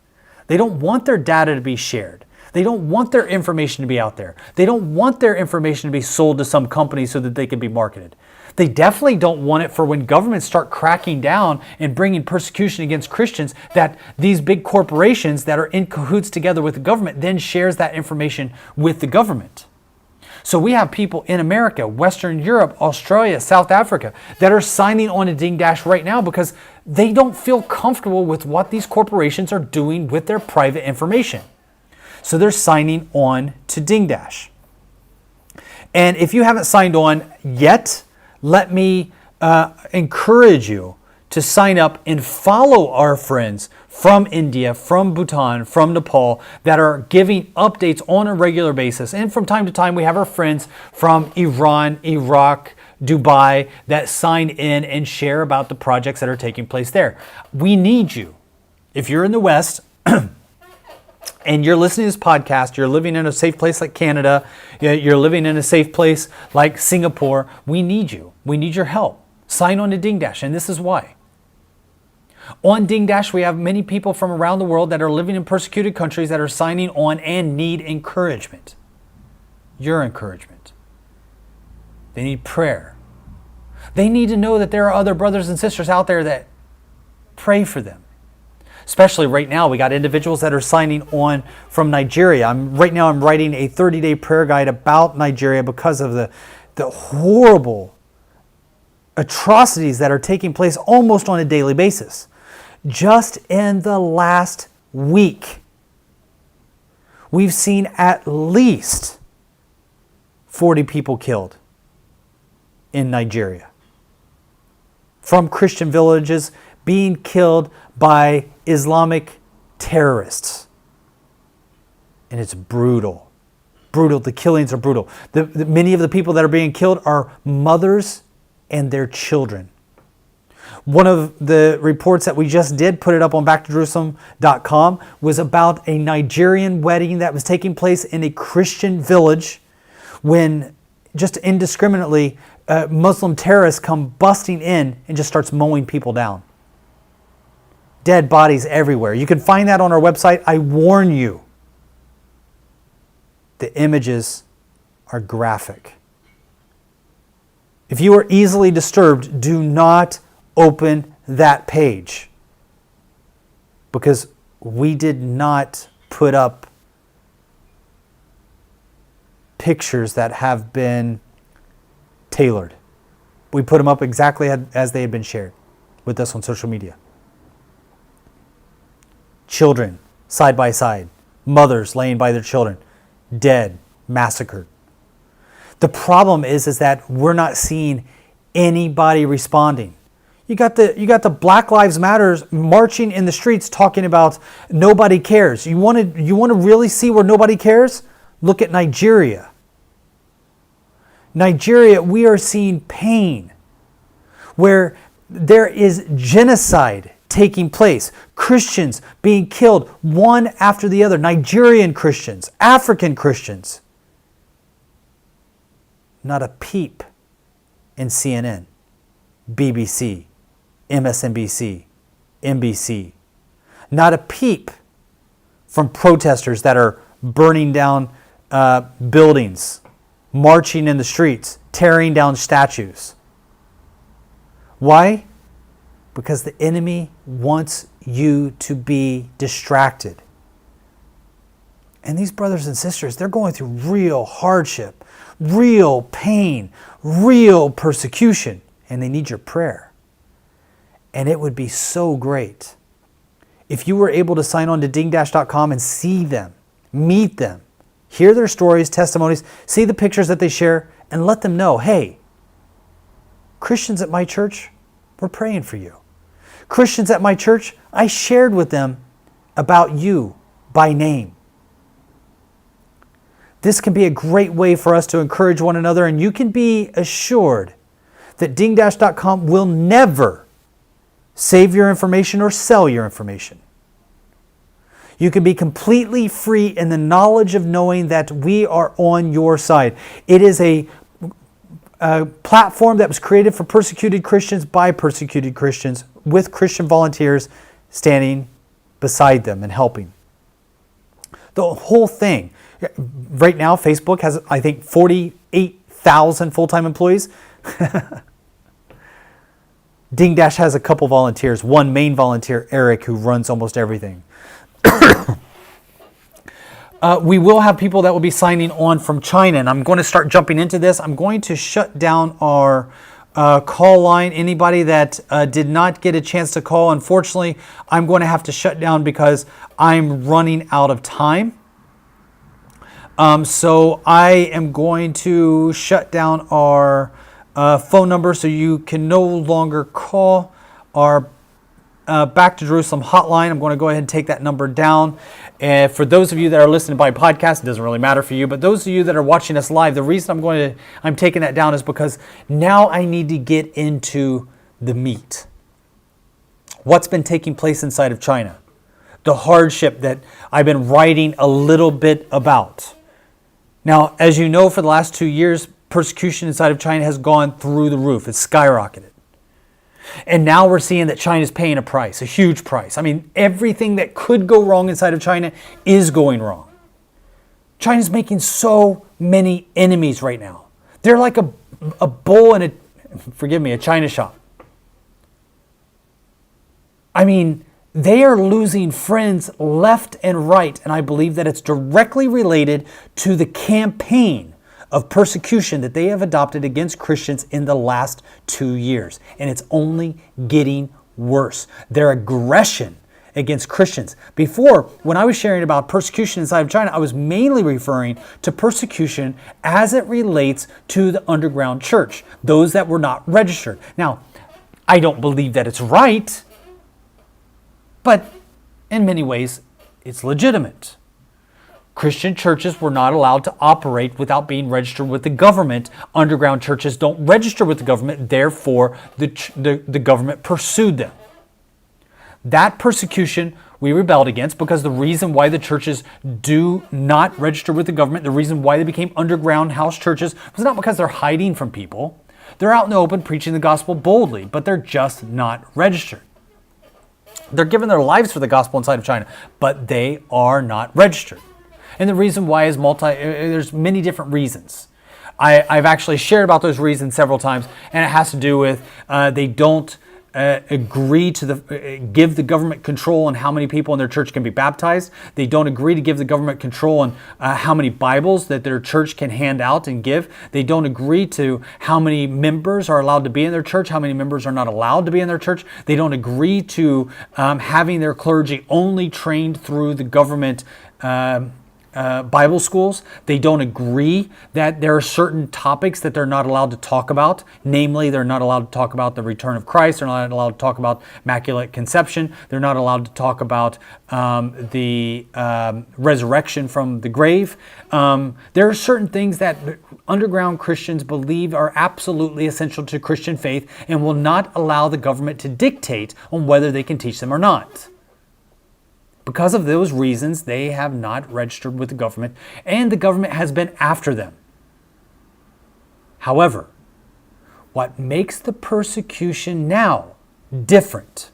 They don't want their data to be shared. They don't want their information to be out there. They don't want their information to be sold to some company so that they can be marketed. They definitely don't want it for when governments start cracking down and bringing persecution against Christians, that these big corporations that are in cahoots together with the government then shares that information with the government. So we have people in America, Western Europe, Australia, South Africa that are signing on to Dingdash right now because they don't feel comfortable with what these corporations are doing with their private information. So they're signing on to Dingdash. And if you haven't signed on yet, let me encourage you to sign up and follow our friends from India, from Bhutan, from Nepal that are giving updates on a regular basis. And from time to time, we have our friends from Iran, Iraq, Dubai that sign in and share about the projects that are taking place there. We need you. If you're in the West, and you're listening to this podcast, you're living in a safe place like Canada, you're living in a safe place like Singapore, we need you. We need your help. Sign on to Dingdash, and this is why. On Dingdash, we have many people from around the world that are living in persecuted countries that are signing on and need encouragement. Your encouragement. They need prayer. They need to know that there are other brothers and sisters out there that pray for them. Especially right now, we got individuals that are signing on from Nigeria. I'm writing a 30-day prayer guide about Nigeria because of the horrible atrocities that are taking place almost on a daily basis. Just in the last week, we've seen at least 40 people killed in Nigeria from Christian villages being killed by Islamic terrorists. And it's brutal. Brutal. The killings are brutal. Many of the people that are being killed are mothers and their children. One of the reports that we just did, put it up on backtojerusalem.com, was about a Nigerian wedding that was taking place in a Christian village when just indiscriminately Muslim terrorists come busting in and just starts mowing people down. Dead bodies everywhere. You can find that on our website. I warn you, the images are graphic. If you are easily disturbed, do not open that page, because we did not put up pictures that have been tailored. We put them up exactly as they had been shared with us on social media. Children side by side, mothers laying by their children, dead, massacred. The problem is that we're not seeing anybody responding. You got the Black Lives Matters marching in the streets talking about nobody cares. You want to really see where nobody cares? Look at Nigeria. Nigeria, we are seeing pain where there is genocide taking place. Christians being killed one after the other. Nigerian Christians, African Christians. Not a peep in CNN, BBC, MSNBC, NBC. Not a peep from protesters that are burning down buildings, marching in the streets, tearing down statues. Why? Because the enemy wants you to be distracted. And these brothers and sisters, they're going through real hardship, real pain, real persecution, and they need your prayer. And it would be so great if you were able to sign on to dingdash.com and see them, meet them, hear their stories, testimonies, see the pictures that they share, and let them know, hey, Christians at my church, we're praying for you. Christians at my church, I shared with them about you by name. This can be a great way for us to encourage one another, and you can be assured that dingdash.com will never save your information or sell your information. You can be completely free in the knowledge of knowing that we are on your side. It is a platform that was created for persecuted Christians by persecuted Christians, with Christian volunteers standing beside them and helping. The whole thing. Right now, Facebook has, I think, 48,000 full-time employees. Dingdash has a couple volunteers. One main volunteer, Eric, who runs almost everything. We will have people that will be signing on from China, and I'm going to start jumping into this. I'm going to shut down our call line. Anybody that did not get a chance to call, unfortunately, I'm going to have to shut down because I'm running out of time. So I am going to shut down our phone number so you can no longer call our Back to Jerusalem hotline. I'm going to go ahead and take that number down. And for those of you that are listening by podcast, it doesn't really matter for you, but those of you that are watching us live, the reason I'm taking that down is because now I need to get into the meat. What's been taking place inside of China? The hardship that I've been writing a little bit about. Now, as you know, for the last 2 years, persecution inside of China has gone through the roof. It's skyrocketed. And now we're seeing that China's paying a price, a huge price. I mean, everything that could go wrong inside of China is going wrong. China's making so many enemies right now. They're like a bull in a China shop. I mean, they are losing friends left and right, and I believe that it's directly related to the campaign of persecution that they have adopted against Christians in the last 2 years. And it's only getting worse. Their aggression against Christians. Before, when I was sharing about persecution inside of China, I was mainly referring to persecution as it relates to the underground church, those that were not registered. Now, I don't believe that it's right, but in many ways, it's legitimate. Christian churches were not allowed to operate without being registered with the government. Underground churches don't register with the government, therefore the government pursued them. That persecution we rebelled against, because the reason why the churches do not register with the government, the reason why they became underground house churches, was not because they're hiding from people. They're out in the open preaching the gospel boldly, but they're just not registered. They're giving their lives for the gospel inside of China, but they are not registered. And the reason why is there's many different reasons. I've actually shared about those reasons several times, and it has to do with they don't agree to give the government control on how many people in their church can be baptized. They don't agree to give the government control on how many Bibles that their church can hand out and give. They don't agree to how many members are allowed to be in their church, how many members are not allowed to be in their church. They don't agree to having their clergy only trained through the government Bible schools. They don't agree that there are certain topics that they're not allowed to talk about. Namely, they're not allowed to talk about the return of Christ. They're not allowed to talk about Immaculate Conception. They're not allowed to talk about the resurrection from the grave. There are certain things that underground Christians believe are absolutely essential to Christian faith and will not allow the government to dictate on whether they can teach them or not. Because of those reasons, they have not registered with the government, and the government has been after them. However, what makes the persecution now different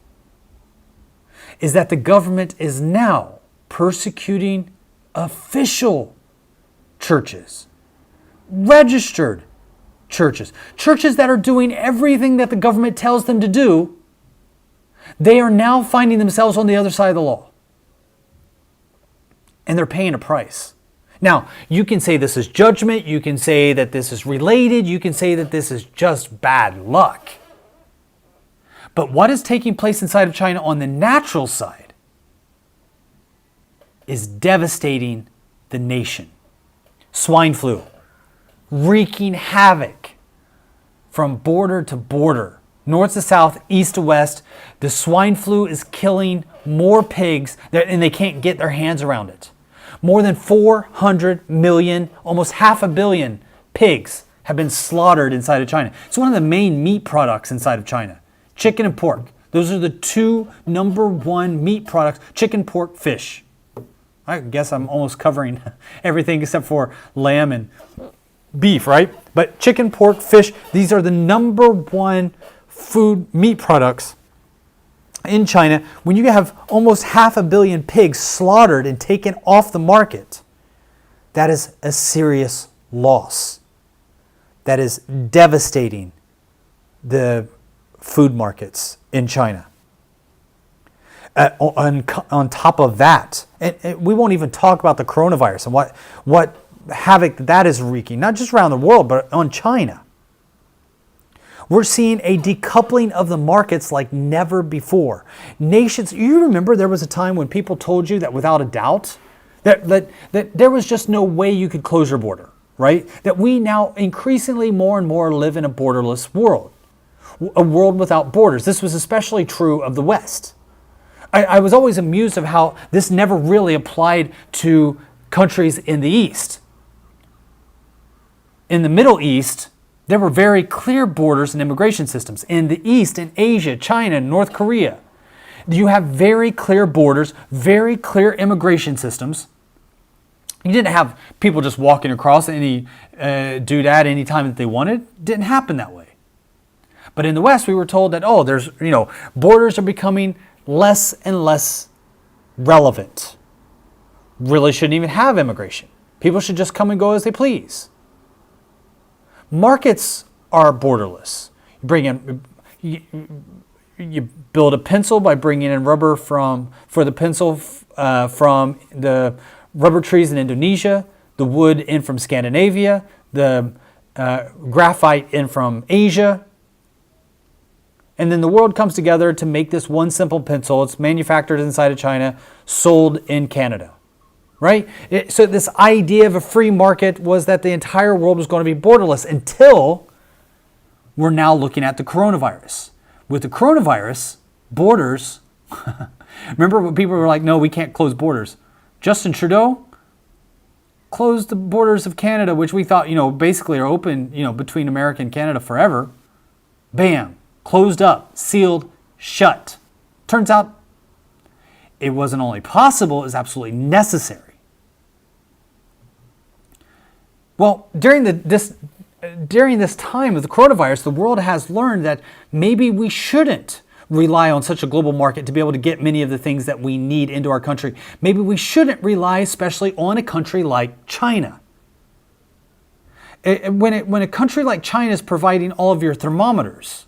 is that the government is now persecuting official churches, registered churches, churches that are doing everything that the government tells them to do. They are now finding themselves on the other side of the law. And they're paying a price. Now, you can say this is judgment. You can say that this is related. You can say that this is just bad luck. But what is taking place inside of China on the natural side is devastating the nation. Swine flu, wreaking havoc from border to border, north to south, east to west. The swine flu is killing more pigs, and they can't get their hands around it. More than 400 million, almost 500 million pigs have been slaughtered inside of China. It's one of the main meat products inside of China. Chicken and pork. Those are the two number one meat products. Chicken, pork, fish. I guess I'm almost covering everything except for lamb and beef, right? But chicken, pork, fish, these are the number one meat products in China. When you have almost 500 million pigs slaughtered and taken off the market, that is a serious loss. That is devastating the food markets in China. On top of that, and we won't even talk about the coronavirus and what havoc that is wreaking, not just around the world, but on China. We're seeing a decoupling of the markets like never before. Nations, you remember there was a time when people told you that without a doubt, that there was just no way you could close your border, right? That we now increasingly more and more live in a borderless world, a world without borders. This was especially true of the West. I was always amused of how this never really applied to countries in the East. In the Middle East, there were very clear borders and immigration systems. In the East, in Asia, China, North Korea, you have very clear borders, very clear immigration systems. You didn't have people just walking across any doodad any time that they wanted. It didn't happen that way. But in the West, we were told that, borders are becoming less and less relevant. Really shouldn't even have immigration. People should just come and go as they please. Markets are borderless. You build a pencil by bringing in rubber from the rubber trees in Indonesia, the wood in from Scandinavia, the graphite in from Asia. And then the world comes together to make this one simple pencil. It's manufactured inside of China, sold in Canada, right? So this idea of a free market was that the entire world was going to be borderless until we're now looking at the coronavirus. With the coronavirus, borders, remember when people were like, no, we can't close borders. Justin Trudeau closed the borders of Canada, which we thought, basically are open, between America and Canada forever. Bam, closed up, sealed, shut. Turns out it wasn't only possible, it was absolutely necessary. Well, during this time of the coronavirus, the world has learned that maybe we shouldn't rely on such a global market to be able to get many of the things that we need into our country. Maybe we shouldn't rely especially on a country like China. When a country like China is providing all of your thermometers,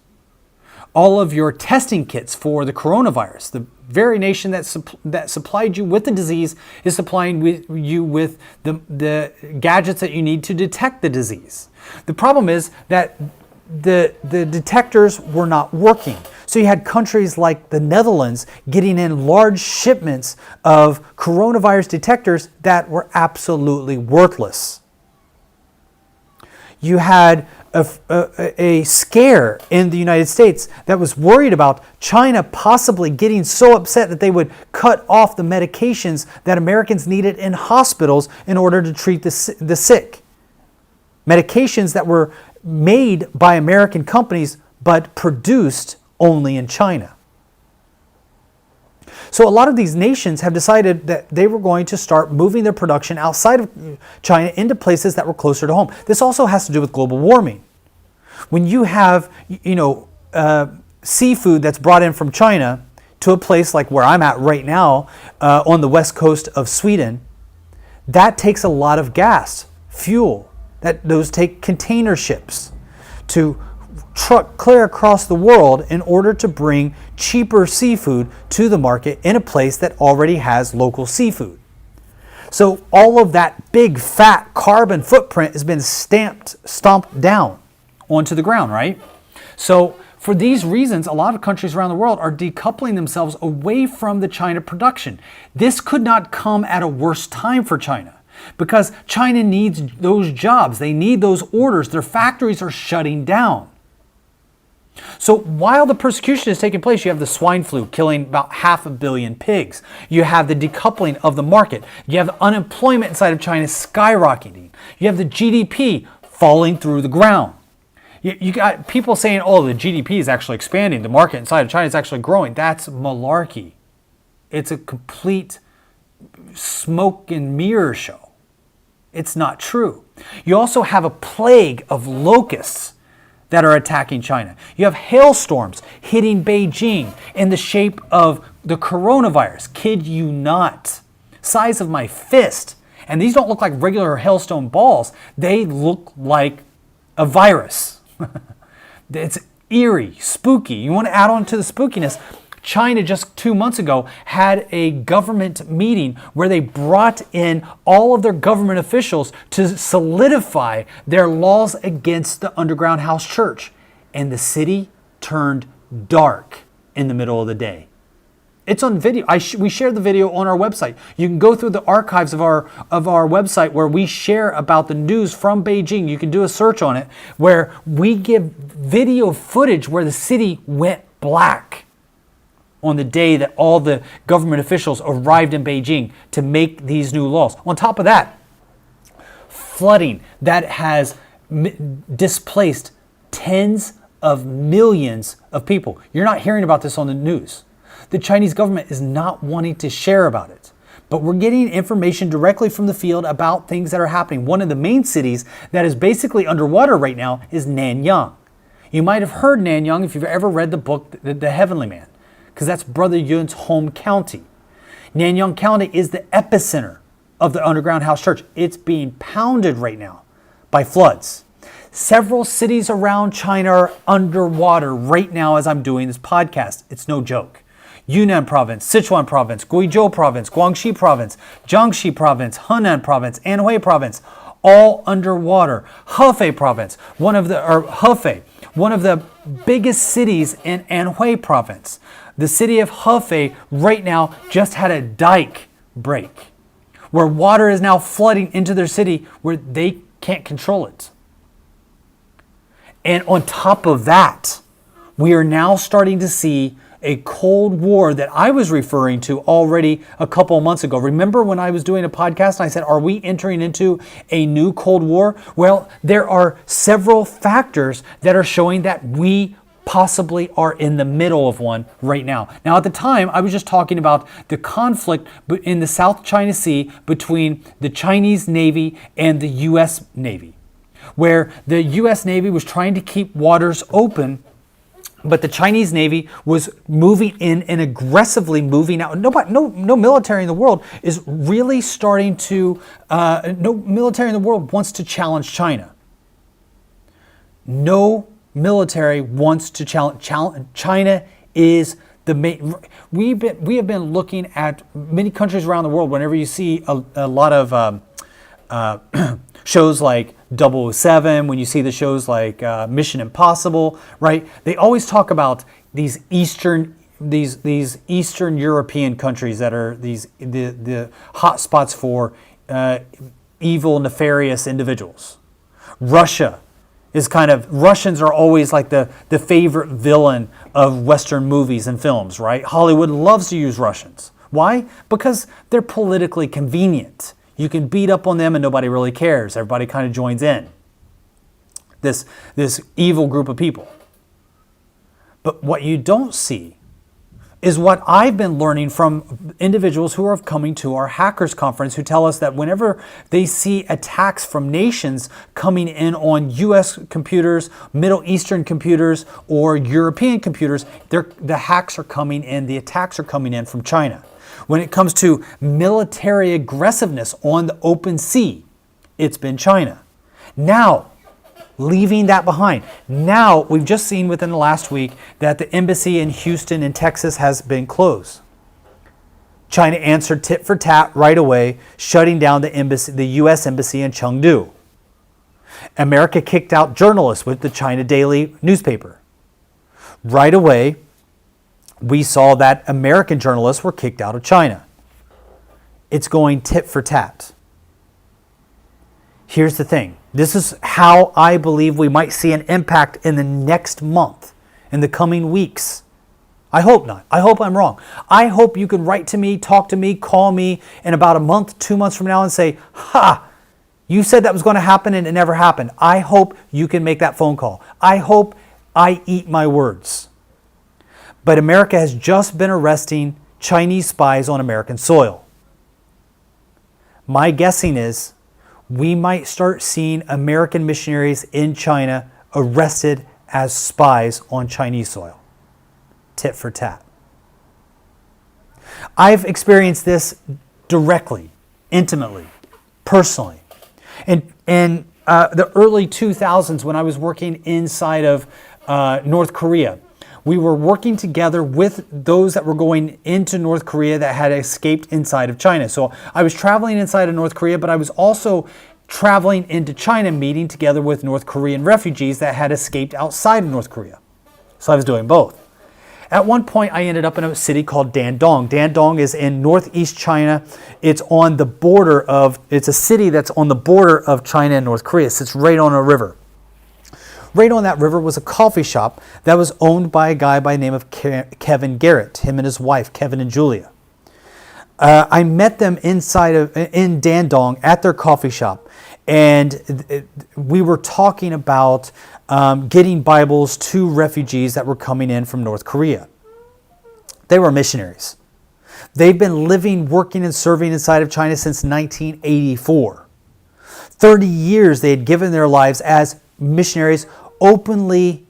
all of your testing kits for the coronavirus, the very nation that supplied you with the disease is supplying you with the gadgets that you need to detect the disease. The problem is that the detectors were not working. So you had countries like the Netherlands getting in large shipments of coronavirus detectors that were absolutely worthless. You had a scare in the United States that was worried about China possibly getting so upset that they would cut off the medications that Americans needed in hospitals in order to treat the sick. Medications that were made by American companies but produced only in China. So a lot of these nations have decided that they were going to start moving their production outside of China into places that were closer to home. This also has to do with global warming. When you have, seafood that's brought in from China to a place like where I'm at right now, on the west coast of Sweden, that takes a lot of gas, fuel. Those take container ships to truck clear across the world in order to bring cheaper seafood to the market in a place that already has local seafood. So all of that big fat carbon footprint has been stomped down onto the ground, right? So for these reasons, a lot of countries around the world are decoupling themselves away from the China production. This could not come at a worse time for China because China needs those jobs. They need those orders. Their factories are shutting down. So while the persecution is taking place, you have the swine flu killing about 500 million pigs. You have the decoupling of the market. You have the unemployment inside of China skyrocketing. You have the GDP falling through the ground. You got people saying, oh, the GDP is actually expanding. The market inside of China is actually growing. That's malarkey. It's a complete smoke and mirror show. It's not true. You also have a plague of locusts that are attacking China. You have hailstorms hitting Beijing in the shape of the coronavirus. Kid you not. Size of my fist. And these don't look like regular hailstone balls. They look like a virus. It's eerie, spooky. You want to add on to the spookiness? China just 2 months ago had a government meeting where they brought in all of their government officials to solidify their laws against the underground house church. And the city turned dark in the middle of the day. It's on video. We shared the video on our website. You can go through the archives of our website where we share about the news from Beijing. You can do a search on it where we give video footage where the city went black on the day that all the government officials arrived in Beijing to make these new laws. On top of that, flooding that has displaced tens of millions of people. You're not hearing about this on the news. The Chinese government is not wanting to share about it. But we're getting information directly from the field about things that are happening. One of the main cities that is basically underwater right now is Nanyang. You might have heard Nanyang if you've ever read the book, The Heavenly Man, because that's Brother Yun's home county. Nanyang County is the epicenter of the underground house church. It's being pounded right now by floods. Several cities around China are underwater right now as I'm doing this podcast. It's no joke. Yunnan Province, Sichuan Province, Guizhou Province, Guangxi Province, Jiangxi Province, Henan Province, Anhui Province. all underwater. Hefei province, one of the biggest cities in Anhui province. The city of Hefei right now just had a dike break where water is now flooding into their city where they can't control it. And on top of that, we are now starting to see a Cold War that I was referring to already a couple of months ago. Remember when I was doing a podcast and I said, are we entering into a new Cold War? Well, there are several factors that are showing that we possibly are in the middle of one right now. Now, at the time, I was just talking about the conflict in the South China Sea between the Chinese Navy and the U.S. Navy, where the U.S. Navy was trying to keep waters open, but the Chinese Navy was moving in and aggressively moving out. No military in the world is really starting to, no military in the world wants to challenge China. No military wants to challenge. China is the main. We have been looking at many countries around the world. Whenever you see a lot of shows like 007, when you see the shows like Mission Impossible, right? They always talk about these Eastern European countries that are the hot spots for evil, nefarious individuals. Russians are always like the favorite villain of Western movies and films, right? Hollywood loves to use Russians. Why? Because they're politically convenient. You can beat up on them and nobody really cares. Everybody kind of joins in. This evil group of people. But what you don't see is what I've been learning from individuals who are coming to our hackers conference, who tell us that whenever they see attacks from nations coming in on US computers, Middle Eastern computers, or European computers, the attacks are coming in from China. When it comes to military aggressiveness on the open sea, it's been China. Now, leaving that behind. Now, we've just seen within the last week that the embassy in Houston in Texas has been closed. China answered tit for tat right away, shutting down the U.S. embassy in Chengdu. America kicked out journalists with the China Daily newspaper. Right away, we saw that American journalists were kicked out of China. It's going tit for tat. Here's the thing. This is how I believe we might see an impact in the next month, in the coming weeks. I hope not. I hope I'm wrong. I hope you can write to me, talk to me, call me in about a month, 2 months from now and say, you said that was going to happen and it never happened. I hope you can make that phone call. I hope I eat my words. But America has just been arresting Chinese spies on American soil. My guessing is we might start seeing American missionaries in China arrested as spies on Chinese soil. Tit for tat. I've experienced this directly, intimately, personally. In the early 2000s, when I was working inside of North Korea, we were working together with those that were going into North Korea that had escaped inside of China. So I was traveling inside of North Korea, but I was also traveling into China, meeting together with North Korean refugees that had escaped outside of North Korea. So I was doing both. At one point, I ended up in a city called Dandong. Dandong is in northeast China. It's a city that's on the border of China and North Korea. It sits right on a river. Right on that river was a coffee shop that was owned by a guy by the name of Kevin Garrett, him and his wife, Kevin and Julia. I met them in Dandong at their coffee shop, and we were talking about getting Bibles to refugees that were coming in from North Korea. They were missionaries. They've been living, working, and serving inside of China since 1984. 30 years they had given their lives as missionaries openly.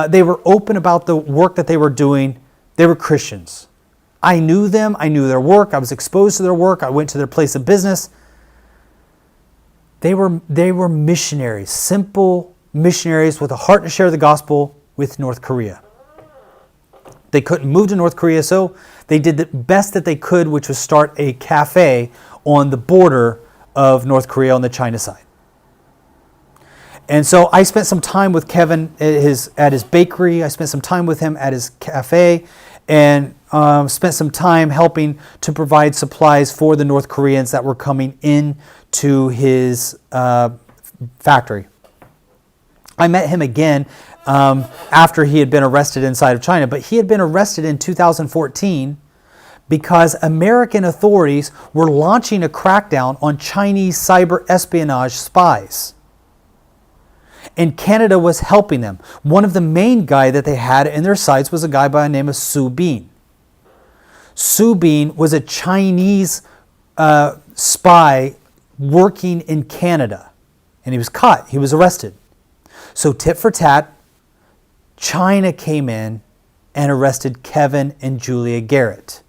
They were open about the work that they were doing. They were Christians. I knew them. I knew their work. I was exposed to their work. I went to their place of business. They were missionaries, simple missionaries with a heart to share the gospel with North Korea. They couldn't move to North Korea, so they did the best that they could, which was start a cafe on the border of North Korea on the China side. And so I spent some time with Kevin at his bakery. I spent some time with him at his cafe, and spent some time helping to provide supplies for the North Koreans that were coming into his factory. I met him again after he had been arrested inside of China, but he had been arrested in 2014 because American authorities were launching a crackdown on Chinese cyber espionage spies. And Canada was helping them. One of the main guy that they had in their sights was a guy by the name of Su Bin. Su Bin was a Chinese spy working in Canada. And he was caught. He was arrested. So tit for tat, China came in and arrested Kevin and Julia Garrett.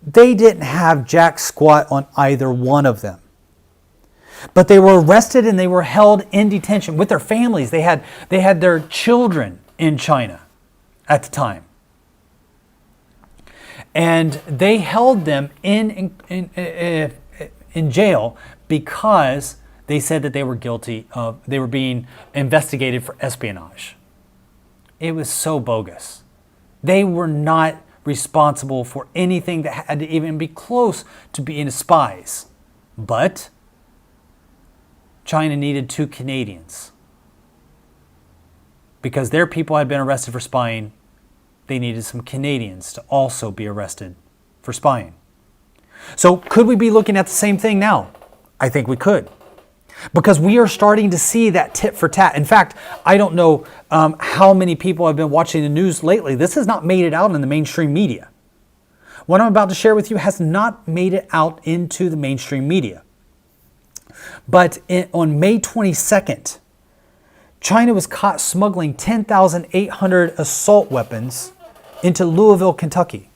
They didn't have jack squat on either one of them. But they were arrested and they were held in detention with their families. They had their children in China at the time. And they held them in jail because they said that they were being investigated for espionage. It was so bogus. They were not responsible for anything that had to even be close to being spies. But China needed 2 Canadians. Because their people had been arrested for spying, they needed some Canadians to also be arrested for spying. So could we be looking at the same thing now? I think we could. Because we are starting to see that tit for tat. In fact, I don't know how many people have been watching the news lately. This has not made it out in the mainstream media. What I'm about to share with you has not made it out into the mainstream media. But on May 22nd, China was caught smuggling 10,800 assault weapons into Louisville, Kentucky.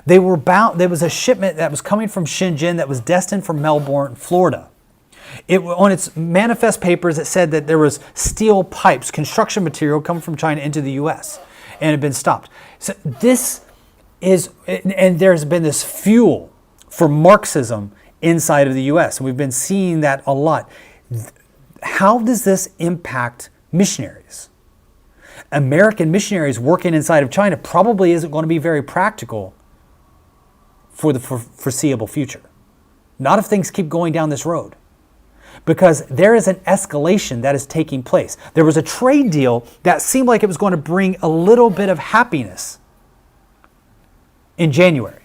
There was a shipment that was coming from Shenzhen that was destined for Melbourne, Florida. On its manifest papers, it said that there was steel pipes, construction material coming from China into the U.S. and had been stopped. So and there's been this fuel for Marxism inside of the U.S. And we've been seeing that a lot. How does this impact missionaries? American missionaries working inside of China probably isn't going to be very practical for the foreseeable future. Not if things keep going down this road. Because there is an escalation that is taking place. There was a trade deal that seemed like it was going to bring a little bit of happiness in January.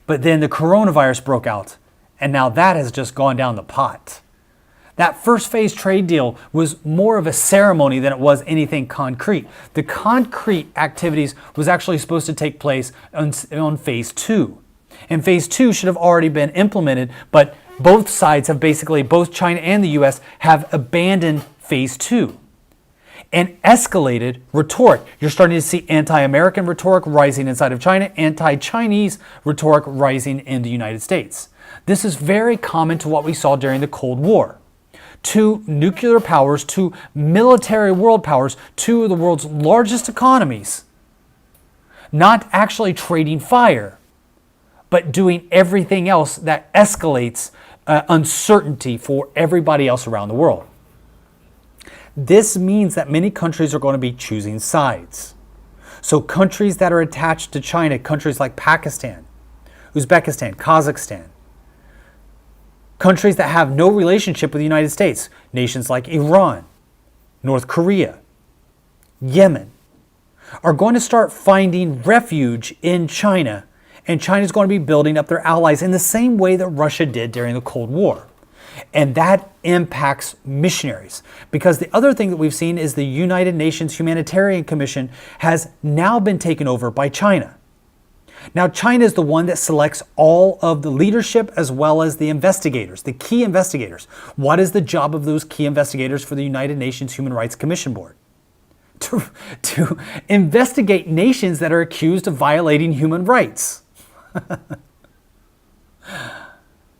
But then the coronavirus broke out, and now that has just gone down the pot. That first phase trade deal was more of a ceremony than it was anything concrete. The concrete activities was actually supposed to take place on phase 2. And phase 2 should have already been implemented, but both sides have both China and the US have abandoned phase 2. And escalated rhetoric. You're starting to see anti-American rhetoric rising inside of China, anti-Chinese rhetoric rising in the United States. This is very common to what we saw during the Cold War. 2 nuclear powers, 2 military world powers, 2 of the world's largest economies, not actually trading fire, but doing everything else that escalates uncertainty for everybody else around the world. This means that many countries are going to be choosing sides. So countries that are attached to China, countries like Pakistan, Uzbekistan, Kazakhstan, countries that have no relationship with the United States, nations like Iran, North Korea, Yemen, are going to start finding refuge in China, and China is going to be building up their allies in the same way that Russia did during the Cold War. And that impacts missionaries. Because the other thing that we've seen is the United Nations Humanitarian Commission has now been taken over by China. Now, China is the one that selects all of the leadership as well as the investigators, the key investigators. What is the job of those key investigators for the United Nations Human Rights Commission Board? To investigate nations that are accused of violating human rights.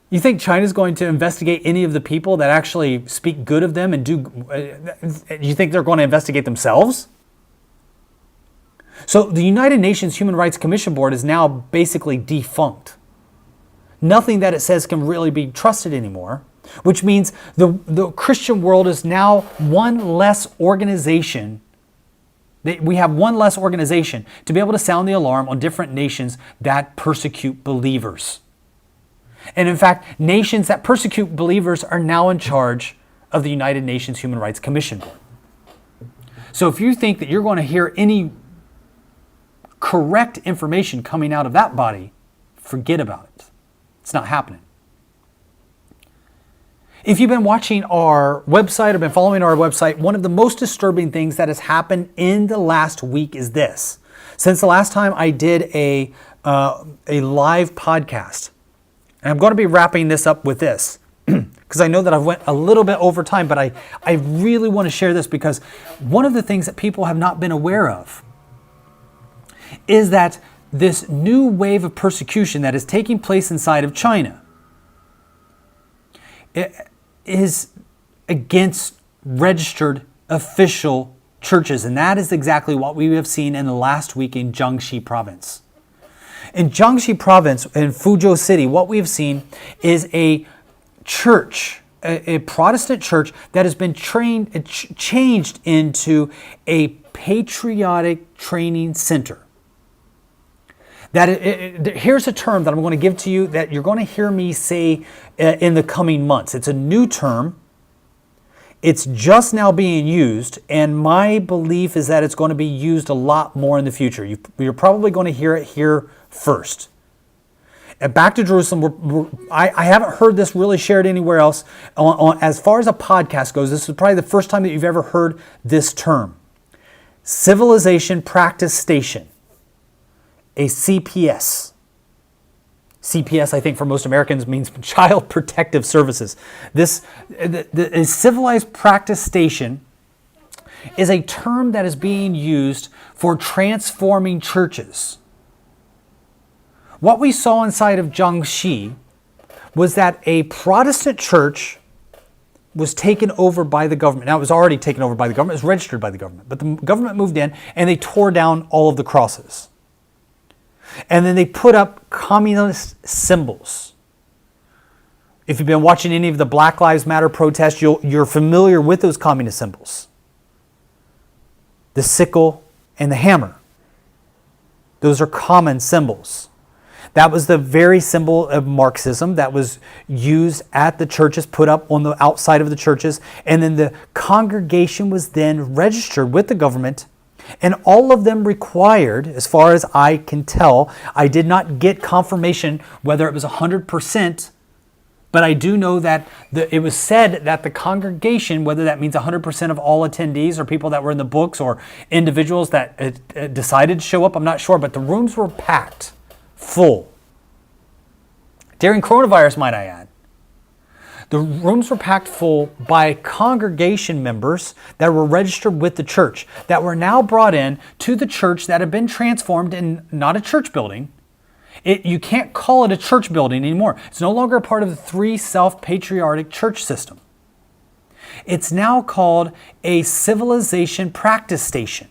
You think China's going to investigate any of the people that actually speak good of them and you think they're going to investigate themselves? So the United Nations Human Rights Commission Board is now basically defunct. Nothing that it says can really be trusted anymore. which means the Christian world is now one less organization. We have one less organization to be able to sound the alarm on different nations that persecute believers. And in fact, nations that persecute believers are now in charge of the United Nations Human Rights Commission Board. So if you think that you're going to hear any correct information coming out of that body, forget about it. It's not happening. If you've been watching our website or been following our website, one of the most disturbing things that has happened in the last week is this. Since the last time I did a live podcast, and I'm going to be wrapping this up with this, because I know that I've went a little bit over time, but I really want to share this because one of the things that people have not been aware of is that this new wave of persecution that is taking place inside of China is against registered official churches. And that is exactly what we have seen in the last week in Jiangxi province. In Jiangxi province, in Fuzhou City, what we have seen is a church, a Protestant church that has been changed into a patriotic training center. Here's a term that I'm going to give to you that you're going to hear me say in the coming months. It's a new term. It's just now being used, and my belief is that it's going to be used a lot more in the future. You're probably going to hear it here first. And back to Jerusalem, I haven't heard this really shared anywhere else. As far as a podcast goes, this is probably the first time that you've ever heard this term. Civilization Practice Station. A CPS. CPS, I think for most Americans, means Child Protective Services. A civilized practice station is a term that is being used for transforming churches. What we saw inside of Jiangxi was that a Protestant church was taken over by the government. Now, it was already taken over by the government. It was registered by the government. But the government moved in and they tore down all of the crosses. And then they put up communist symbols. If you've been watching any of the Black Lives Matter protests, you're familiar with those communist symbols. The sickle and the hammer. Those are common symbols. That was the very symbol of Marxism that was used at the churches, put up on the outside of the churches. And then the congregation was then registered with the government. And all of them required, as far as I can tell, I did not get confirmation whether it was 100%, but I do know that it was said that the congregation, whether that means 100% of all attendees or people that were in the books or individuals that decided to show up, I'm not sure, but the rooms were packed, full. During coronavirus, might I add. The rooms were packed full by congregation members that were registered with the church, that were now brought in to the church that had been transformed in not a church building. You can't call it a church building anymore. It's no longer a part of the three self-patriotic church system. It's now called a civilization practice station.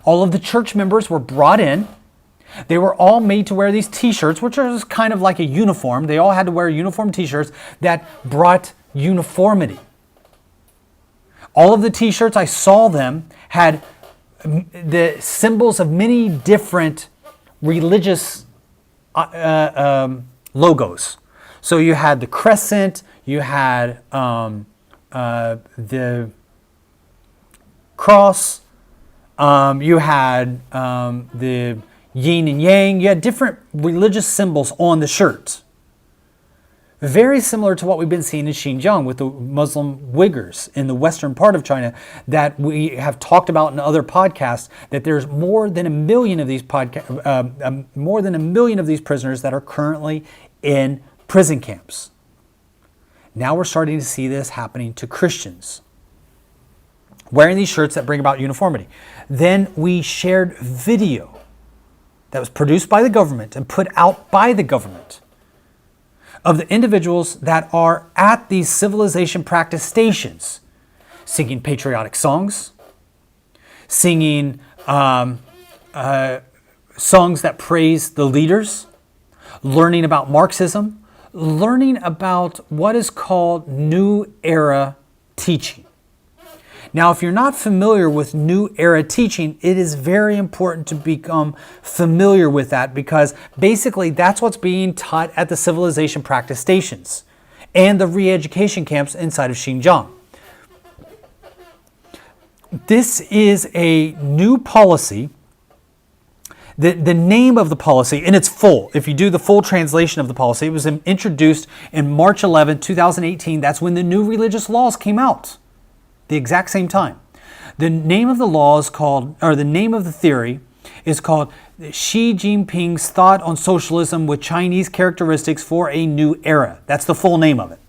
All of the church members were brought in. They were all made to wear these t-shirts, which are kind of like a uniform. They all had to wear uniform t-shirts that brought uniformity. All of the t-shirts, I saw them, had the symbols of many different religious logos. So you had the crescent, you had the cross, you had the yin and yang. You had different religious symbols on the shirt. Very similar to what we've been seeing in Xinjiang with the Muslim Uyghurs in the western part of China that we have talked about in other podcasts, that there's more than a million of these prisoners that are currently in prison camps. Now we're starting to see this happening to Christians, wearing these shirts that bring about uniformity. Then we shared video that was produced by the government and put out by the government of the individuals that are at these civilization practice stations, singing patriotic songs, singing songs that praise the leaders, learning about Marxism, learning about what is called New Era teaching. Now, if you're not familiar with New Era teaching, it is very important to become familiar with that, because basically that's what's being taught at the civilization practice stations and the re-education camps inside of Xinjiang. This is a new policy. The name of the policy, in its full, if you do the full translation of the policy, it was introduced in March 11, 2018. That's when the new religious laws came out, the exact same time. The name of the law is called, or the name of the theory is called Xi Jinping's Thought on Socialism with Chinese Characteristics for a New Era. That's the full name of it.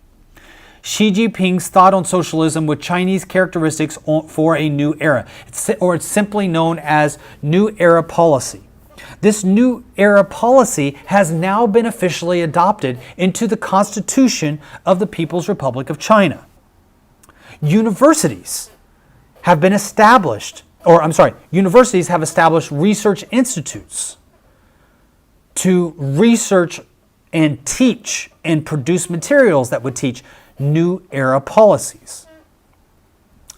Xi Jinping's Thought on Socialism with Chinese Characteristics for a New Era. It's simply known as New Era Policy. This New Era Policy has now been officially adopted into the Constitution of the People's Republic of China. Universities have been established, universities have established research institutes to research and teach and produce materials that would teach New Era policies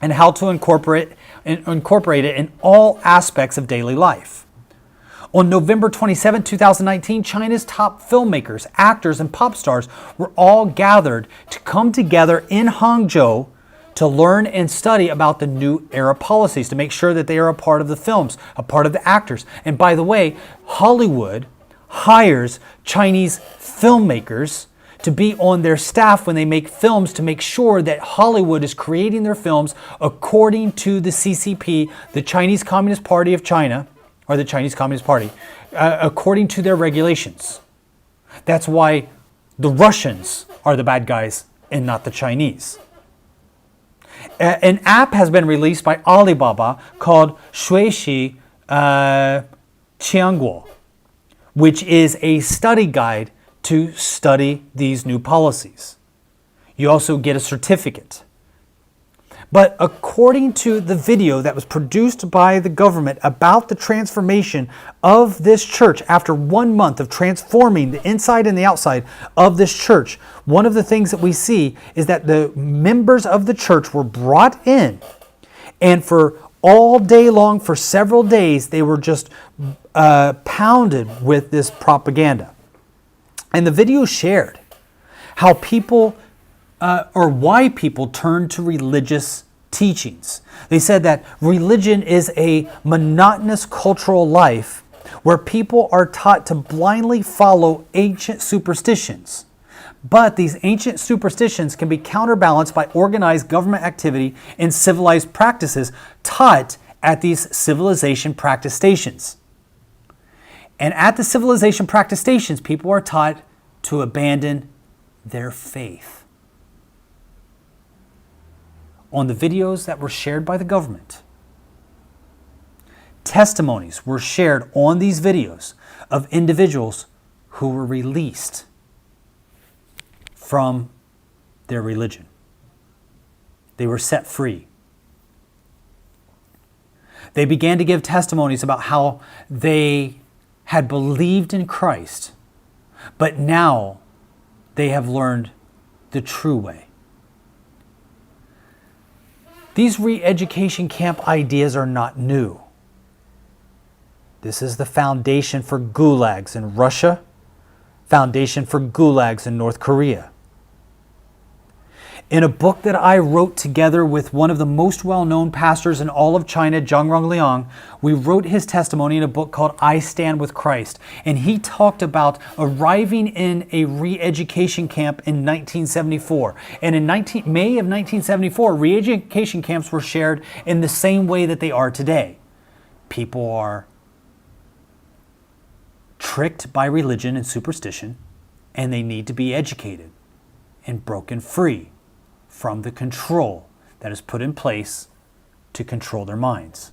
and how to incorporate it in all aspects of daily life. On November 27, 2019, China's top filmmakers, actors, and pop stars were all gathered to come together in Hangzhou to learn and study about the New Era policies, to make sure that they are a part of the films, a part of the actors. And by the way, Hollywood hires Chinese filmmakers to be on their staff when they make films, to make sure that Hollywood is creating their films according to the CCP, the Chinese Communist Party of China, or the Chinese Communist Party, according to their regulations. That's why the Russians are the bad guys and not the Chinese. An app has been released by Alibaba called Shuishi Qianguo, which is a study guide to study these new policies. You also get a certificate. But according to the video that was produced by the government about the transformation of this church after 1 month of transforming the inside and the outside of this church, one of the things that we see is that the members of the church were brought in, and for all day long, for several days, they were just pounded with this propaganda. And the video shared how people or why people turn to religious teachings. They said that religion is a monotonous cultural life where people are taught to blindly follow ancient superstitions. But these ancient superstitions can be counterbalanced by organized government activity and civilized practices taught at these civilization practice stations. And at the civilization practice stations, people are taught to abandon their faith. On the videos that were shared by the government, testimonies were shared on these videos of individuals who were released from their religion. They were set free. They began to give testimonies about how they had believed in Christ, but now they have learned the true way. These re-education camp ideas are not new. This is the foundation for gulags in Russia, foundation for gulags in North Korea. In a book that I wrote together with one of the most well-known pastors in all of China, Zhang Liang, we wrote his testimony in a book called I Stand with Christ. And he talked about arriving in a re-education camp in 1974. And in May of 1974, re-education camps were shared in the same way that they are today. People are tricked by religion and superstition, and they need to be educated and broken free from the control that is put in place to control their minds.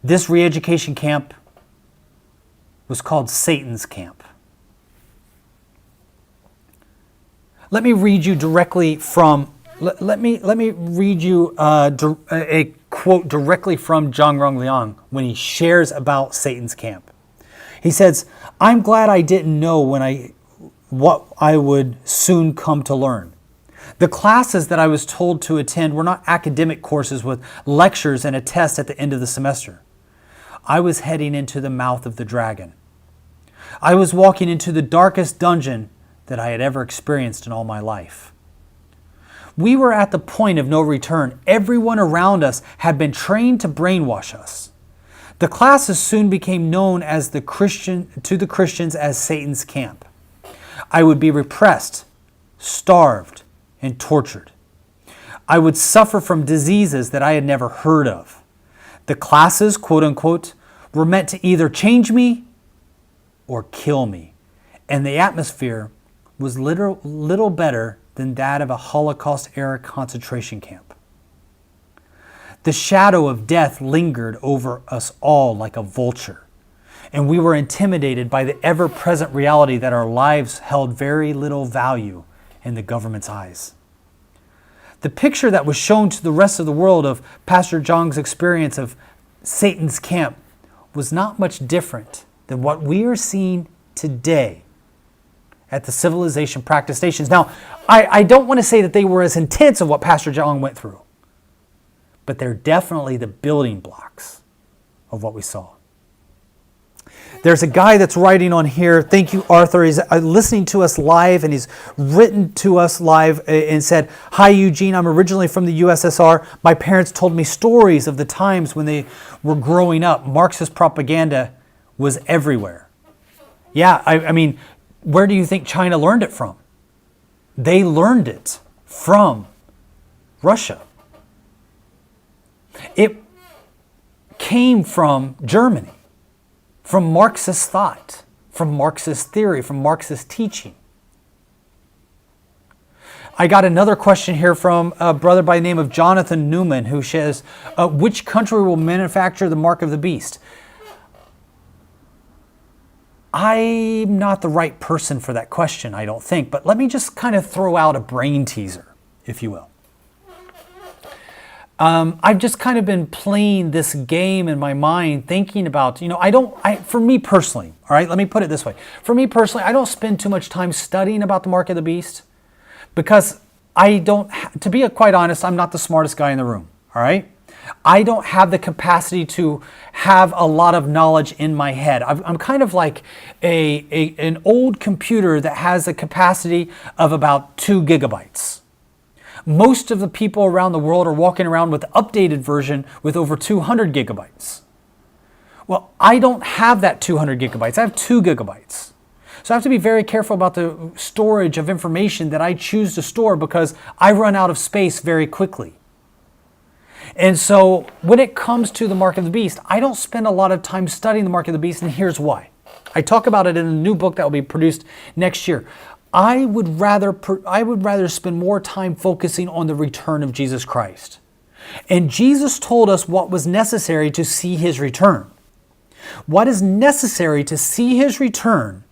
This re-education camp was called Satan's Camp. Let me read you directly from. Let me read you a quote directly from Zhang Liang when he shares about Satan's Camp. He says, "I'm glad I didn't know when what I would soon come to learn. The classes that I was told to attend were not academic courses with lectures and a test at the end of the semester. I was heading into the mouth of the dragon. I was walking into the darkest dungeon that I had ever experienced in all my life. We were at the point of no return. Everyone around us had been trained to brainwash us. The classes soon became known to the Christians as Satan's camp. I would be repressed, starved, and tortured. I would suffer from diseases that I had never heard of. The classes, quote unquote, were meant to either change me or kill me. And the atmosphere was little better than that of a Holocaust-era concentration camp. The shadow of death lingered over us all like a vulture, and we were intimidated by the ever-present reality that our lives held very little value in the government's eyes. The picture that was shown to the rest of the world of Pastor Zhang's experience of Satan's camp was not much different than what we are seeing today at the Civilization Practice Stations. Now, I don't want to say that they were as intense as what Pastor Zhang went through, but they're definitely the building blocks of what we saw. There's a guy that's writing on here, thank you, Arthur. He's listening to us live, and he's written to us live and said, "Hi, Eugene. I'm originally from the USSR. My parents told me stories of the times when they were growing up. Marxist propaganda was everywhere." Yeah, I mean, where do you think China learned it from? They learned it from Russia. It came from Germany, from Marxist thought, from Marxist theory, from Marxist teaching. I got another question here from a brother by the name of Jonathan Newman, who says, which country will manufacture the mark of the beast? I'm not the right person for that question, I don't think, but let me just kind of throw out a brain teaser, if you will. I've just kind of been playing this game in my mind, thinking about, for me personally, all right, let me put it this way. For me personally, I don't spend too much time studying about the mark of the beast because to be quite honest, I'm not the smartest guy in the room, all right? I don't have the capacity to have a lot of knowledge in my head. I'm kind of like an old computer that has a capacity of about 2 gigabytes. Most of the people around the world are walking around with the updated version with over 200 gigabytes. Well, I don't have that 200 gigabytes. I have 2 gigabytes. So I have to be very careful about the storage of information that I choose to store because I run out of space very quickly. And so when it comes to the mark of the beast, I don't spend a lot of time studying the mark of the beast, and here's why. I talk about it in a new book that will be produced next year. I would rather spend more time focusing on the return of Jesus Christ. And Jesus told us what was necessary to see his return. What is necessary to see his return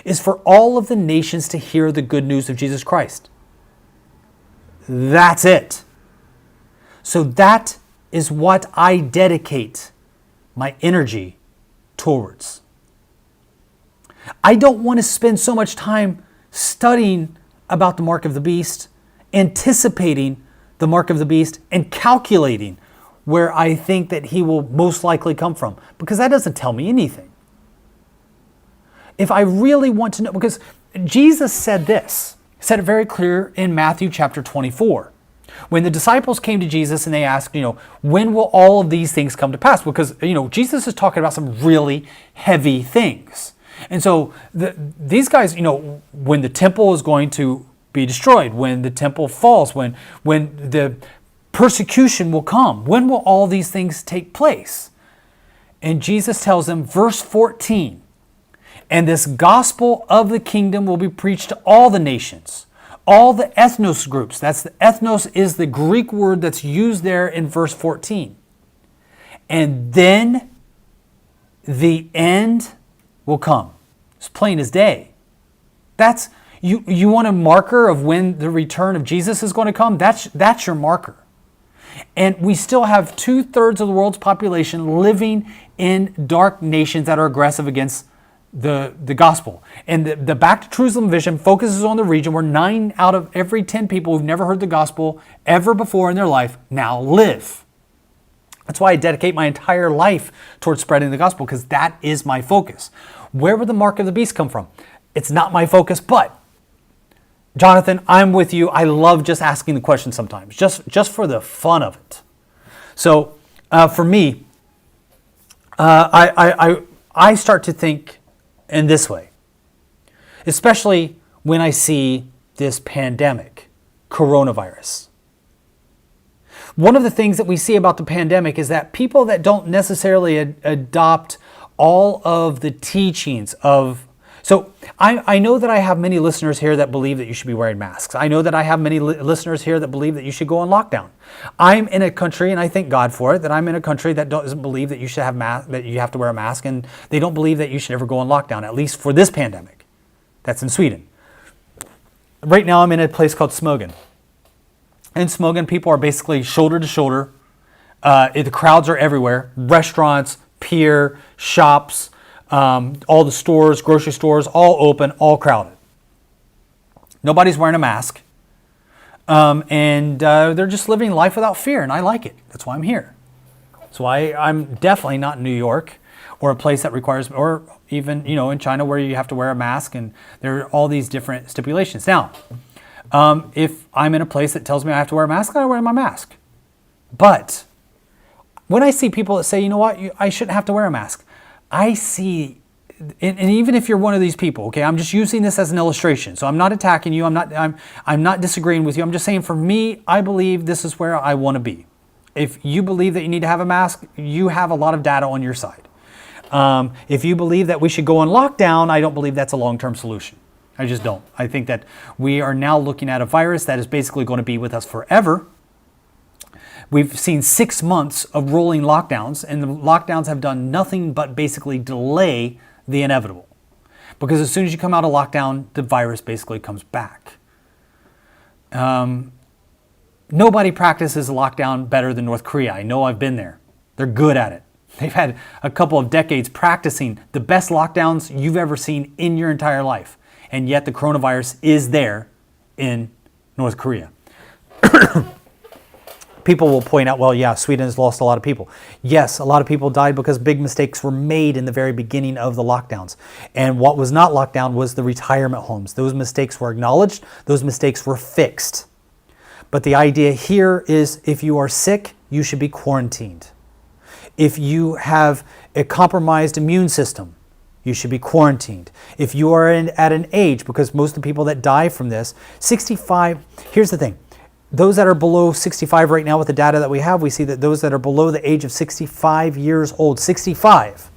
is for all of the nations to hear the good news of Jesus Christ. That's it. So that is what I dedicate my energy towards. I don't want to spend so much time studying about the mark of the beast, anticipating the mark of the beast, and calculating where I think that he will most likely come from, because that doesn't tell me anything. If I really want to know, because Jesus said this, said it very clear in Matthew chapter 24. When the disciples came to Jesus and they asked, when will all of these things come to pass? Because, Jesus is talking about some really heavy things. And so these guys, when the temple is going to be destroyed, when the temple falls, when the persecution will come, when will all these things take place? And Jesus tells them, verse 14, and this gospel of the kingdom will be preached to all the nations, all the ethnos groups. Ethnos is the Greek word that's used there in verse 14. And then the end will come. It's plain as day. That's you want a marker of when the return of Jesus is going to come? That's your marker. And we still have 2/3 of the world's population living in dark nations that are aggressive against the gospel. And the Back to Jerusalem vision focuses on the region where 9 out of every 10 people who've never heard the gospel ever before in their life now live. That's why I dedicate my entire life towards spreading the gospel, because that is my focus. Where would the mark of the beast come from? It's not my focus, but Jonathan, I'm with you. I love just asking the question sometimes, just for the fun of it. So for me, I start to think in this way, especially when I see this pandemic, coronavirus. One of the things that we see about the pandemic is that people that don't necessarily adopt all of the teachings of... So I know that I have many listeners here that believe that you should be wearing masks. I know that I have many listeners here that believe that you should go on lockdown. I'm in a country, and I thank God for it, that I'm in a country that doesn't believe that you should have that you have to wear a mask, and they don't believe that you should ever go on lockdown, at least for this pandemic. That's in Sweden. Right now I'm in a place called Smogen. In Smogen, people are basically shoulder to shoulder. The crowds are everywhere. Restaurants, pier, shops, all the stores, grocery stores, all open, all crowded. Nobody's wearing a mask. And they're just living life without fear, and I like it. That's why I'm here. That's why I'm definitely not in New York or a place that requires, or even, in China where you have to wear a mask, and there are all these different stipulations. Now, if I'm in a place that tells me I have to wear a mask, I wear my mask. But when I see people that say, you know what, I shouldn't have to wear a mask, I see, and even if you're one of these people, okay, I'm just using this as an illustration. So I'm not attacking you. I'm not disagreeing with you. I'm just saying, for me, I believe this is where I want to be. If you believe that you need to have a mask, you have a lot of data on your side. If you believe that we should go on lockdown, I don't believe that's a long-term solution. I just don't. I think that we are now looking at a virus that is basically going to be with us forever. We've seen 6 months of rolling lockdowns, and the lockdowns have done nothing but basically delay the inevitable. Because as soon as you come out of lockdown, the virus basically comes back. Nobody practices lockdown better than North Korea. I know, I've been there. They're good at it. They've had a couple of decades practicing the best lockdowns you've ever seen in your entire life. And yet the coronavirus is there in North Korea. People will point out, well, yeah, Sweden has lost a lot of people. Yes, a lot of people died because big mistakes were made in the very beginning of the lockdowns. And what was not locked down was the retirement homes. Those mistakes were acknowledged. Those mistakes were fixed. But the idea here is, if you are sick, you should be quarantined. If you have a compromised immune system, you should be quarantined. If you are at an age, because most of the people that die from this, 65, here's the thing. Those that are below 65 right now, with the data that we have, we see that those that are below the age of 65 years old, 65,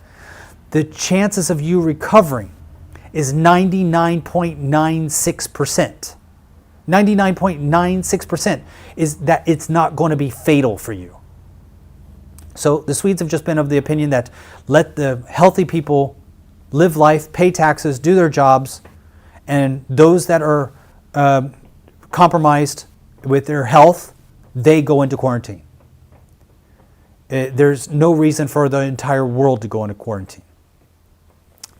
the chances of you recovering is 99.96%. 99.96% is that it's not going to be fatal for you. So the Swedes have just been of the opinion that let the healthy people live life, pay taxes, do their jobs, and those that are compromised with their health, they go into quarantine. There's no reason for the entire world to go into quarantine.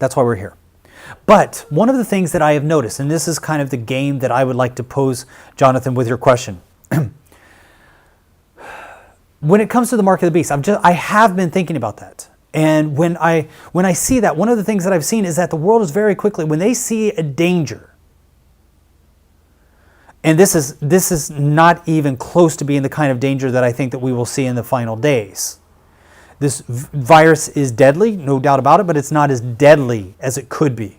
That's why we're here. But one of the things that I have noticed, and this is kind of the game that I would like to pose, Jonathan, with your question. When it comes to the mark of the beast, I have been thinking about that. And when I see that, one of the things that I've seen is that the world is very quickly, when they see a danger, and this is not even close to being the kind of danger that I think that we will see in the final days. This virus is deadly, no doubt about it, but it's not as deadly as it could be.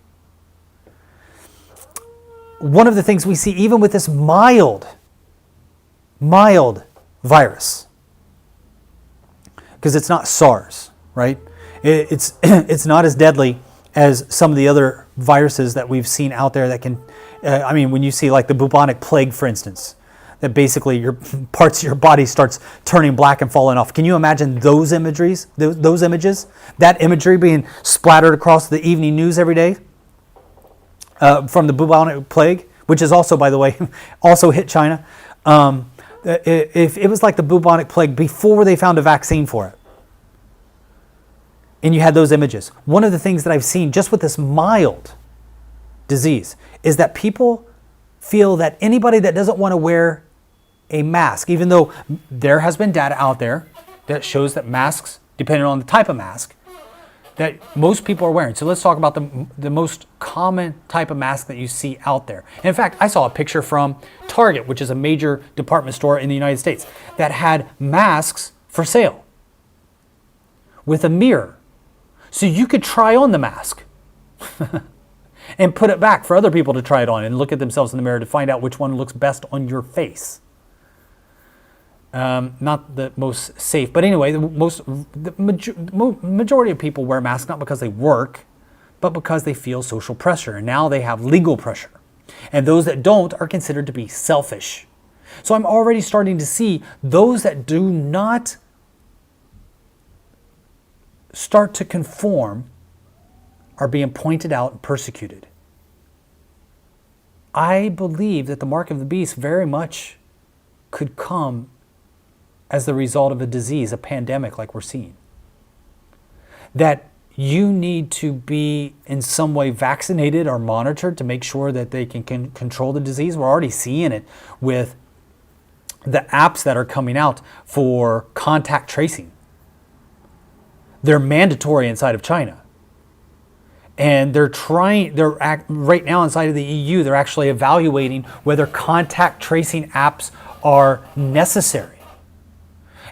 One of the things we see even with this mild virus, because it's not SARS, right? It's not as deadly as some of the other viruses that we've seen out there that can, when you see like the bubonic plague, for instance, that basically your parts of your body starts turning black and falling off. Can you imagine those images, that imagery being splattered across the evening news every day from the bubonic plague, which is also, by the way, also hit China. If it was like the bubonic plague before they found a vaccine for it, and you had those images. One of the things that I've seen just with this mild disease is that people feel that anybody that doesn't want to wear a mask, even though there has been data out there that shows that masks, depending on the type of mask, that most people are wearing. So let's talk about the most common type of mask that you see out there. And in fact, I saw a picture from Target, which is a major department store in the United States, that had masks for sale with a mirror. So you could try on the mask and put it back for other people to try it on and look at themselves in the mirror to find out which one looks best on your face. Not the most safe, but anyway, the majority of people wear masks not because they work, but because they feel social pressure. And now they have legal pressure. And those that don't are considered to be selfish. So I'm already starting to see those that do not start to conform are being pointed out and persecuted. I believe that the mark of the beast very much could come as the result of a disease, a pandemic like we're seeing. That you need to be in some way vaccinated or monitored to make sure that they can control the disease. We're already seeing it with the apps that are coming out for contact tracing. They're mandatory inside of China. And right now inside of the EU, they're actually evaluating whether contact tracing apps are necessary.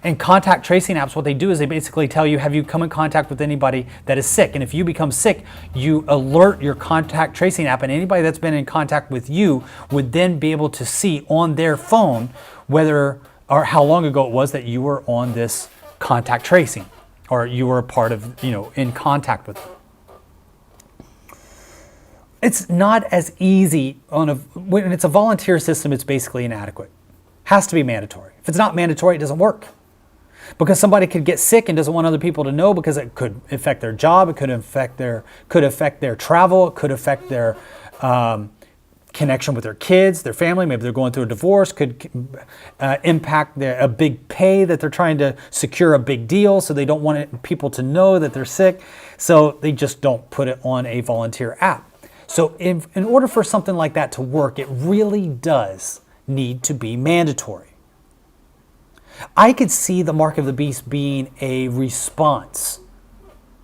And contact tracing apps, what they do is they basically tell you, have you come in contact with anybody that is sick? And if you become sick, you alert your contact tracing app, and anybody that's been in contact with you would then be able to see on their phone whether or how long ago it was that you were on this contact tracing, or you were a part of, in contact with them. It's not as easy when it's a volunteer system, it's basically inadequate. Has to be mandatory. If it's not mandatory, it doesn't work. Because somebody could get sick and doesn't want other people to know because it could affect their job, it could affect their travel, it could affect their connection with their kids, their family. Maybe they're going through a divorce, could impact a big pay that they're trying to secure a big deal, so they don't want people to know that they're sick. So they just don't put it on a volunteer app. So in order for something like that to work, it really does need to be mandatory. I could see the mark of the beast being a response.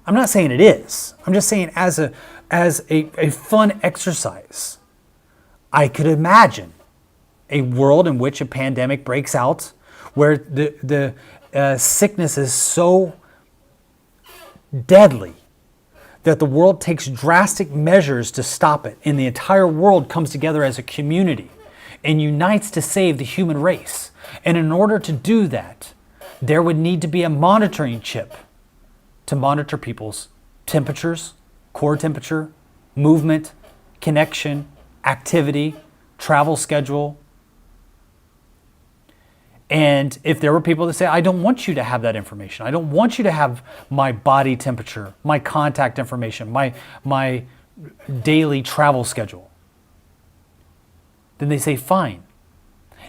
I'm not saying it is. I'm just saying as a fun exercise. I could imagine a world in which a pandemic breaks out where the sickness is so deadly that the world takes drastic measures to stop it, and the entire world comes together as a community and unites to save the human race. And in order to do that, there would need to be a monitoring chip to monitor people's temperatures, core temperature, movement, connection, activity, travel schedule. And if there were people that say, I don't want you to have that information. I don't want you to have my body temperature, my contact information, my daily travel schedule. Then they say, fine.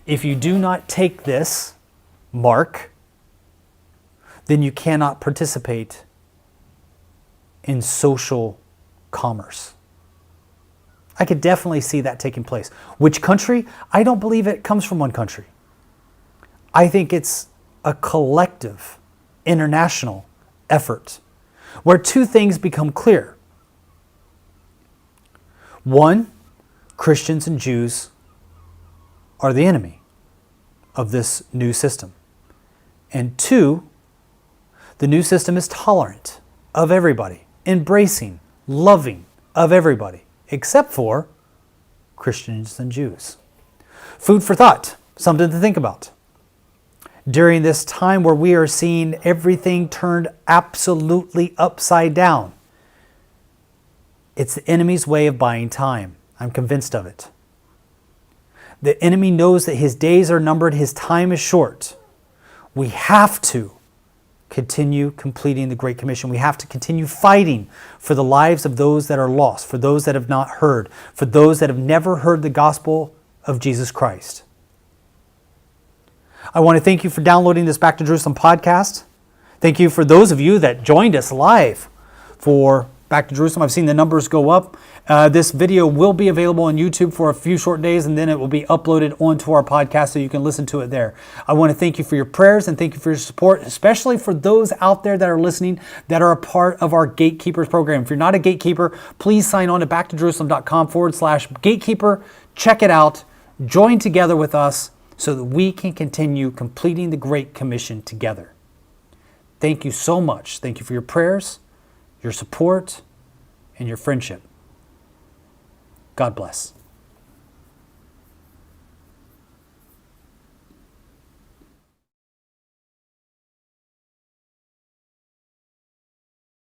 If you do not take this mark, then you cannot participate in social commerce. I could definitely see that taking place. Which country? I don't believe it comes from one country. I think it's a collective, international effort where two things become clear. One, Christians and Jews are the enemy of this new system. And two, the new system is tolerant of everybody, embracing, loving of everybody, except for Christians and Jews. Food for thought, something to think about. During this time where we are seeing everything turned absolutely upside down, it's the enemy's way of buying time. I'm convinced of it. The enemy knows that his days are numbered, his time is short. We have to continue completing the Great Commission. We have to continue fighting for the lives of those that are lost, for those that have not heard, for those that have never heard the gospel of Jesus Christ. I want to thank you for downloading this Back to Jerusalem podcast. Thank you for those of you that joined us live for Back to Jerusalem. I've seen the numbers go up. This video will be available on YouTube for a few short days, and then it will be uploaded onto our podcast so you can listen to it there. I want to thank you for your prayers and thank you for your support, especially for those out there that are listening that are a part of our Gatekeepers program. If you're not a Gatekeeper, please sign on to backtojerusalem.com/Gatekeeper. Check it out. Join together with us so that we can continue completing the Great Commission together. Thank you so much. Thank you for your prayers, your support, and your friendship. God bless.